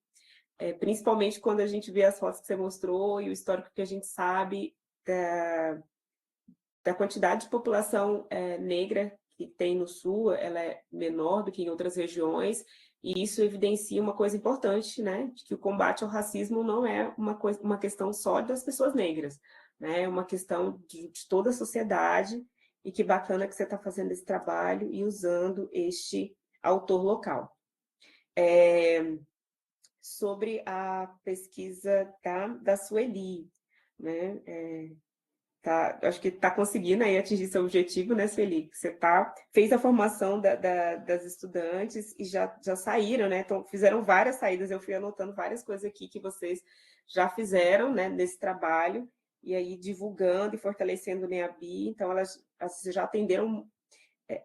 principalmente quando a gente vê as fotos que você mostrou e o histórico que a gente sabe da quantidade de população negra que tem no Sul, ela é menor do que em outras regiões, e isso evidencia uma coisa importante, né, de que o combate ao racismo não é uma questão só das pessoas negras, né, é uma questão de toda a sociedade, e que bacana que você está fazendo esse trabalho e usando este autor local. Sobre a pesquisa da Sueli, né, acho que está conseguindo aí atingir seu objetivo, né, Sueli? Você fez a formação das estudantes e já saíram, né? Então, fizeram várias saídas, eu fui anotando várias coisas aqui que vocês já fizeram, né, nesse trabalho, e aí divulgando e fortalecendo o NEABI, então elas já atenderam...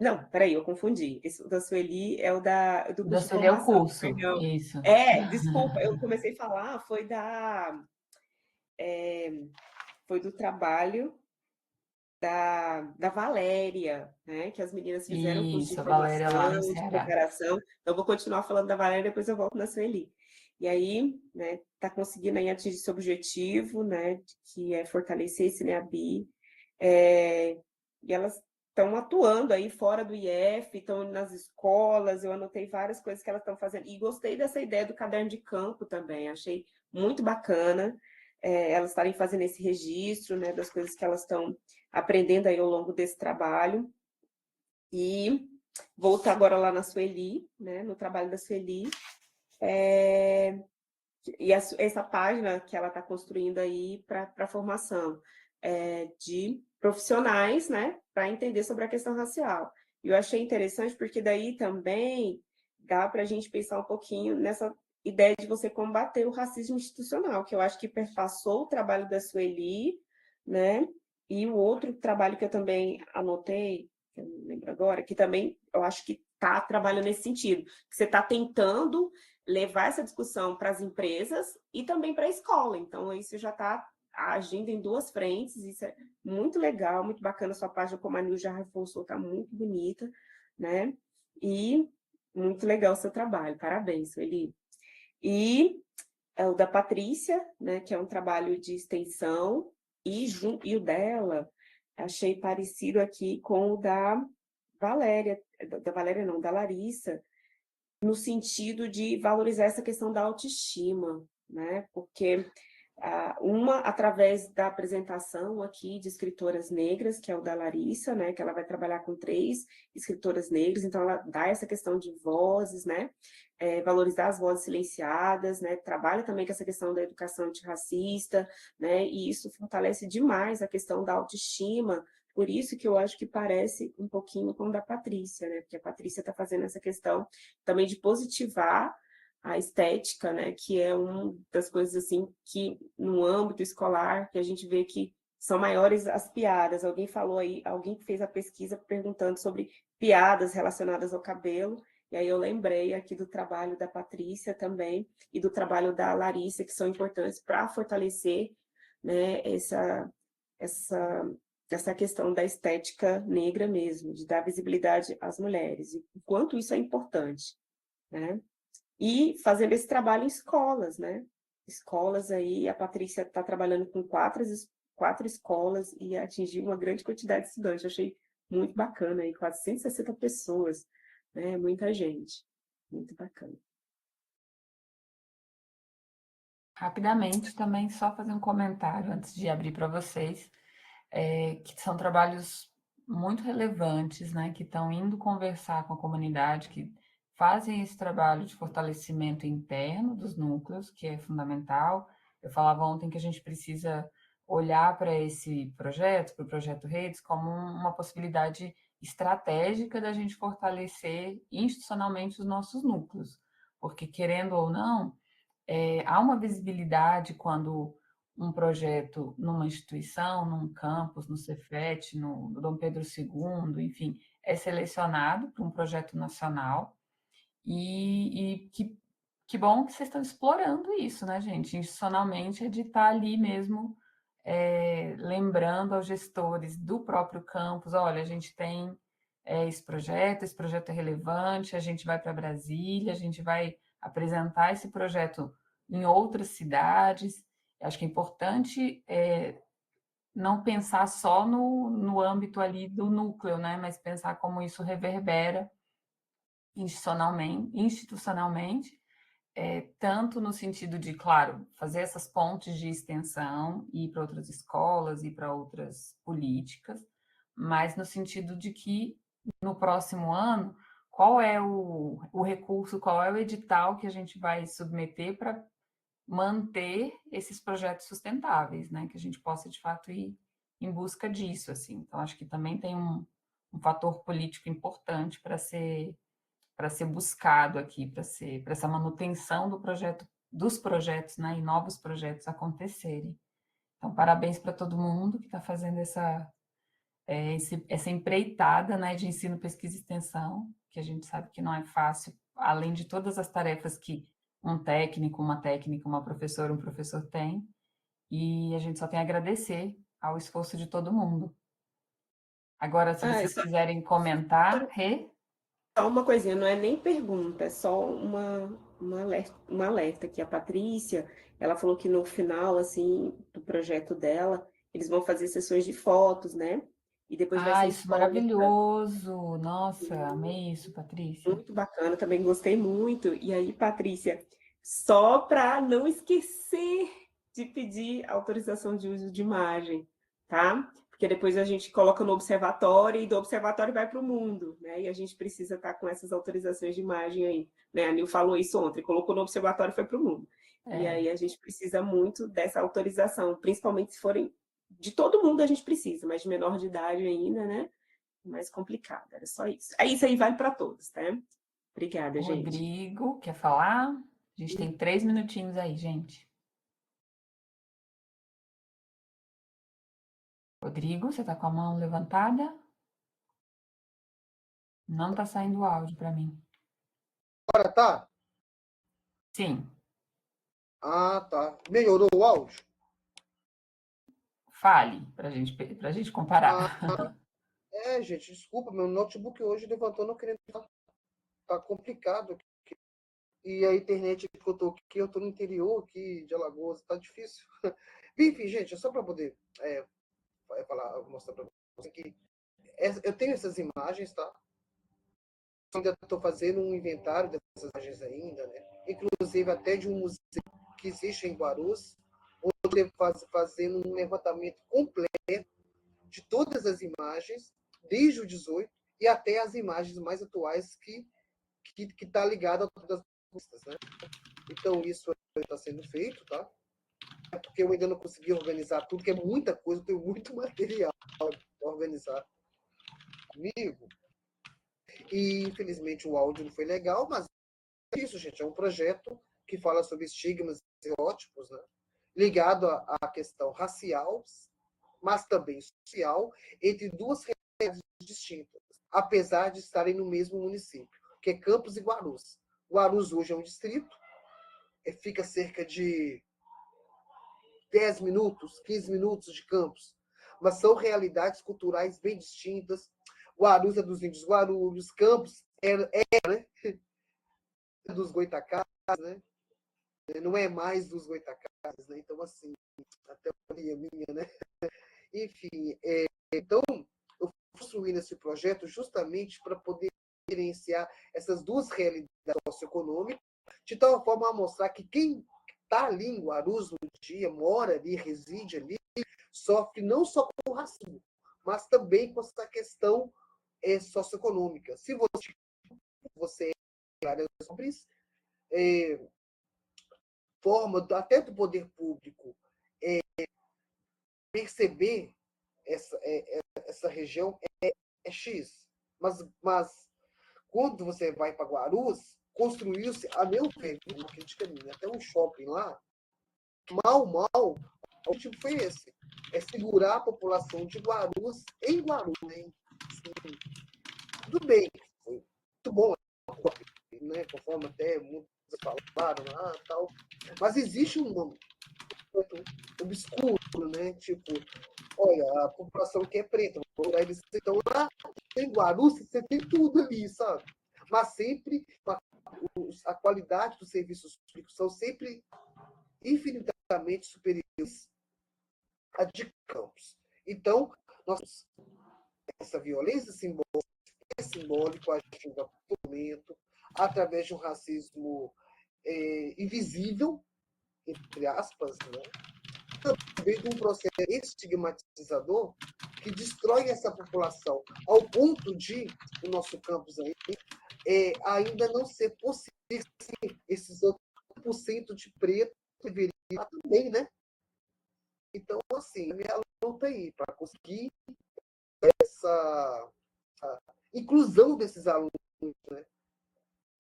Não, peraí, eu confundi. Esse da Sueli é do curso de Sueli é o formação. curso, Perdão. isso. Desculpa, eu comecei a falar, foi do trabalho da Valéria, né, que as meninas fizeram curso de Isso, a Valéria lá no formação, de Ceará. preparação. Então, eu vou continuar falando da Valéria, depois eu volto na Sueli. E aí, né, está conseguindo aí atingir seu objetivo, né, que é fortalecer esse NEABI. E elas estão atuando aí fora do IF, estão nas escolas, eu anotei várias coisas que elas estão fazendo. E gostei dessa ideia do caderno de campo também, achei muito bacana elas estarem fazendo esse registro, né, das coisas que elas estão aprendendo aí ao longo desse trabalho. E voltar agora lá na Sueli, né, no trabalho da Sueli, e essa página que ela está construindo aí para a formação de profissionais, né, para entender sobre a questão racial. E eu achei interessante porque daí também dá para a gente pensar um pouquinho nessa ideia de você combater o racismo institucional, que eu acho que perpassou o trabalho da Sueli, né, e o outro trabalho que eu também anotei, que eu não lembro agora, que também eu acho que está trabalhando nesse sentido, que você está tentando levar essa discussão para as empresas e também para a escola. Então, isso já está agindo em duas frentes, isso é muito legal, muito bacana. Sua página, como a Nil já reforçou, está muito bonita, né? E muito legal o seu trabalho, parabéns, Sueli. E o da Patrícia, né, que é um trabalho de extensão, e o dela, achei parecido aqui com o da Valéria, da Larissa, no sentido de valorizar essa questão da autoestima, né? Porque através da apresentação aqui de escritoras negras, que é o da Larissa, né? Que ela vai trabalhar com 3 escritoras negras, então ela dá essa questão de vozes, né? Valorizar as vozes silenciadas, né? Trabalha também com essa questão da educação antirracista, né? E isso fortalece demais a questão da autoestima. Por isso que eu acho que parece um pouquinho com o da Patrícia, né? Porque a Patrícia está fazendo essa questão também de positivar a estética, né? Que é uma das coisas assim que no âmbito escolar que a gente vê que são maiores as piadas. Alguém falou aí, alguém que fez a pesquisa perguntando sobre piadas relacionadas ao cabelo. E aí eu lembrei aqui do trabalho da Patrícia também e do trabalho da Larissa, que são importantes para fortalecer, né, essa questão da estética negra mesmo, de dar visibilidade às mulheres, e o quanto isso é importante, né? E fazendo esse trabalho em escolas, né? Escolas aí, a Patrícia está trabalhando com quatro escolas e atingiu uma grande quantidade de estudantes. Eu achei muito bacana aí, quase 160 pessoas, né? Muita gente. Muito bacana. Rapidamente, também só fazer um comentário antes de abrir para vocês, que são trabalhos muito relevantes, né, que estão indo conversar com a comunidade, que fazem esse trabalho de fortalecimento interno dos núcleos, que é fundamental. Eu falava ontem que a gente precisa olhar para esse projeto, para o Projeto Redes, como uma possibilidade estratégica da gente fortalecer institucionalmente os nossos núcleos, porque, querendo ou não, há uma visibilidade quando um projeto numa instituição, num campus, no Cefet, no Dom Pedro II, enfim, é selecionado para um projeto nacional e que bom que vocês estão explorando isso, né, gente? Institucionalmente é de estar ali mesmo lembrando aos gestores do próprio campus, olha, a gente tem esse projeto é relevante, a gente vai para Brasília, a gente vai apresentar esse projeto em outras cidades. Acho que é importante não pensar só no âmbito ali do núcleo, né? Mas pensar como isso reverbera institucionalmente, tanto no sentido de, claro, fazer essas pontes de extensão, ir para outras escolas, ir para outras políticas, mas no sentido de que no próximo ano, qual é o recurso, qual é o edital que a gente vai submeter para manter esses projetos sustentáveis, né? Que a gente possa, de fato, ir em busca disso, assim. Então, acho que também tem um fator político importante para ser buscado aqui, para essa manutenção dos projetos, né? E novos projetos acontecerem. Então, parabéns para todo mundo que está fazendo essa empreitada, né, de ensino, pesquisa e extensão, que a gente sabe que não é fácil, além de todas as tarefas que um técnico, uma técnica, uma professora, um professor tem, e a gente só tem a agradecer ao esforço de todo mundo. Agora, se vocês quiserem comentar, Só uma coisinha, não é nem pergunta, é só uma alerta que a Patrícia, ela falou que no final, assim, do projeto dela, eles vão fazer sessões de fotos, né? E depois vai ser isso exposta. maravilhoso! Nossa, amei isso, Patrícia. Muito bacana, também gostei muito. E aí, Patrícia, só para não esquecer de pedir autorização de uso de imagem, tá? Porque depois a gente coloca no observatório e do observatório vai para o mundo, né? E a gente precisa estar com essas autorizações de imagem aí, né? A Nil falou isso ontem, colocou no observatório e foi para o mundo. E aí a gente precisa muito dessa autorização, principalmente se forem de todo mundo a gente precisa, mas de menor de idade ainda, né? Mais complicado, era só isso. Isso aí vale para todos, tá? Obrigada, gente. Rodrigo, quer falar? A gente tem 3 minutinhos aí, gente. Rodrigo, você está com a mão levantada? Não está saindo o áudio para mim. Agora tá? Sim. Ah, tá. Melhorou o áudio? Fale, para a gente comparar. Gente, desculpa, meu notebook hoje levantou não querendo. Tá complicado aqui. E a internet que eu tô aqui, eu tô no interior aqui de Alagoas, tá difícil. Enfim, gente, é só para poder mostrar para vocês que eu tenho essas imagens, tá? Ainda estou fazendo um inventário dessas imagens ainda, né? Inclusive até de um museu que existe em Guarulhos, onde fazendo um levantamento completo de todas as imagens, desde o 18 e até as imagens mais atuais que está ligado a todas as pistas, né? Então isso está sendo feito, tá? Porque eu ainda não consegui organizar tudo, que é muita coisa, eu tenho muito material para organizar comigo. E infelizmente o áudio não foi legal, mas é isso, gente, é um projeto que fala sobre estigmas e estereótipos, né? Ligado à questão racial, mas também social, entre duas realidades distintas, apesar de estarem no mesmo município. que é Campos e Guarulhos. Guarulhos hoje é um distrito, fica cerca de 10 minutos, 15 minutos de Campos, mas são realidades culturais bem distintas. Guarulhos é dos índios Guarulhos, Campos né? Dos Goitacás, né? Não é mais dos Goitacás, né? Então, assim, até a minha, né? Enfim, então, eu fui construindo esse projeto justamente para poder diferenciar essas duas realidades socioeconômicas, de tal forma a mostrar que quem está ali em Guarulhos no dia, mora ali, reside ali, sofre não só com o racismo, mas também com essa questão socioeconômica. Se você é áreas nobres, forma até do poder público perceber essa região é X. Mas quando você vai para Guarulhos, construiu-se, a meu ver, uma crítica minha, até um shopping lá, mal, o objetivo foi esse, segurar a população de Guarulhos em Guarulhos. Né? Assim, tudo bem, foi muito bom, né? Conforme até muitos falaram lá, tal, mas existe um obscuro, né? Tipo, olha, a população que é preta, eles estão lá em Guarulhos, você tem tudo ali, sabe? Mas sempre a qualidade dos serviços públicos são sempre infinitamente superiores a de Campos. Então, nós essa violência simbólica agindo a todo momento, através de um racismo invisível, entre aspas, né? Também de um processo estigmatizador que destrói essa população, ao ponto de o nosso campus aí ainda não ser possível esses 8% de preto deveria também, né? Então, assim, a minha luta aí para conseguir essa inclusão desses alunos, né?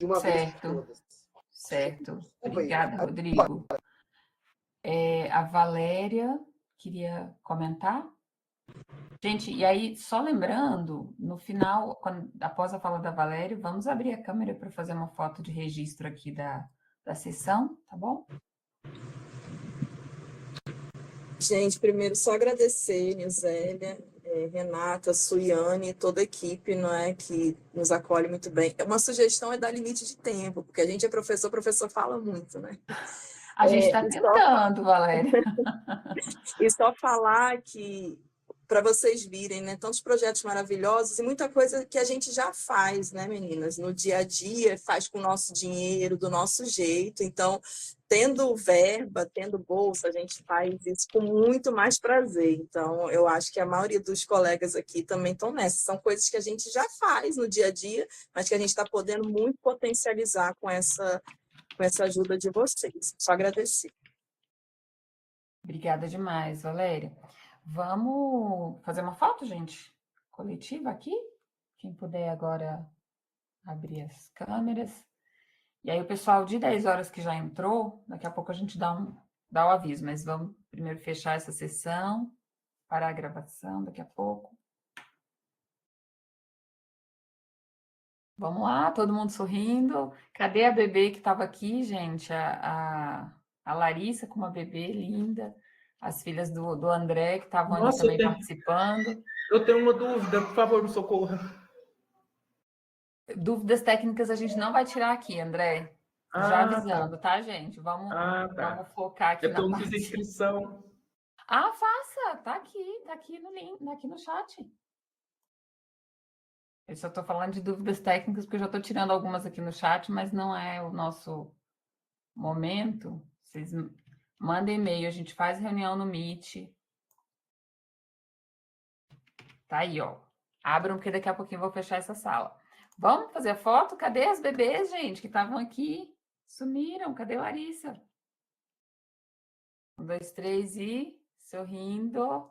De uma vez por todas. Certo. Obrigada, Rodrigo. A Valéria queria comentar? Gente, e aí, só lembrando, no final, após a fala da Valéria, vamos abrir a câmera para fazer uma foto de registro aqui da sessão, tá bom? Gente, primeiro só agradecer, Nilzélia, Renata, Suiane, toda a equipe, não é, que nos acolhe muito bem. Uma sugestão é dar limite de tempo, porque a gente é professor, o professor fala muito, né? A gente está tentando, Valéria. E só falar que, para vocês virem, né, tantos projetos maravilhosos e muita coisa que a gente já faz, né, meninas? No dia a dia, faz com o nosso dinheiro, do nosso jeito. Então, tendo verba, tendo bolsa, a gente faz isso com muito mais prazer. Então, eu acho que a maioria dos colegas aqui também estão nessa. São coisas que a gente já faz no dia a dia, mas que a gente está podendo muito potencializar com essa ajuda de vocês. Só agradecer. Obrigada demais, Valéria. Vamos fazer uma foto, gente? Coletiva aqui? Quem puder agora abrir as câmeras. E aí o pessoal de 10 horas que já entrou, daqui a pouco a gente dá o aviso, mas vamos primeiro fechar essa sessão, parar a gravação daqui a pouco. Vamos lá, todo mundo sorrindo. Cadê a bebê que estava aqui, gente? A Larissa com uma bebê linda. As filhas do André, que estavam ali também participando. Eu tenho uma dúvida, por favor, me socorra. Dúvidas técnicas a gente não vai tirar aqui, André. Já avisando, tá, gente? Vamos focar aqui na parte... Eu não fiz inscrição. Faça! Tá aqui no link, aqui no chat. Eu só estou falando de dúvidas técnicas, porque eu já estou tirando algumas aqui no chat, mas não é o nosso momento. Vocês mandem e-mail, a gente faz reunião no Meet. Tá aí, ó. Abram, porque daqui a pouquinho eu vou fechar essa sala. Vamos fazer a foto? Cadê as bebês, gente, que estavam aqui? Sumiram. Cadê Larissa? 1, 2, 3 e... sorrindo.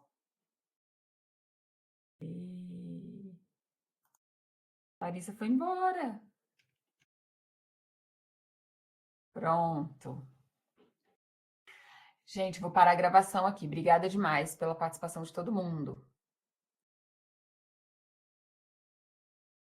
E... Larissa foi embora. Pronto. Gente, vou parar a gravação aqui. Obrigada demais pela participação de todo mundo.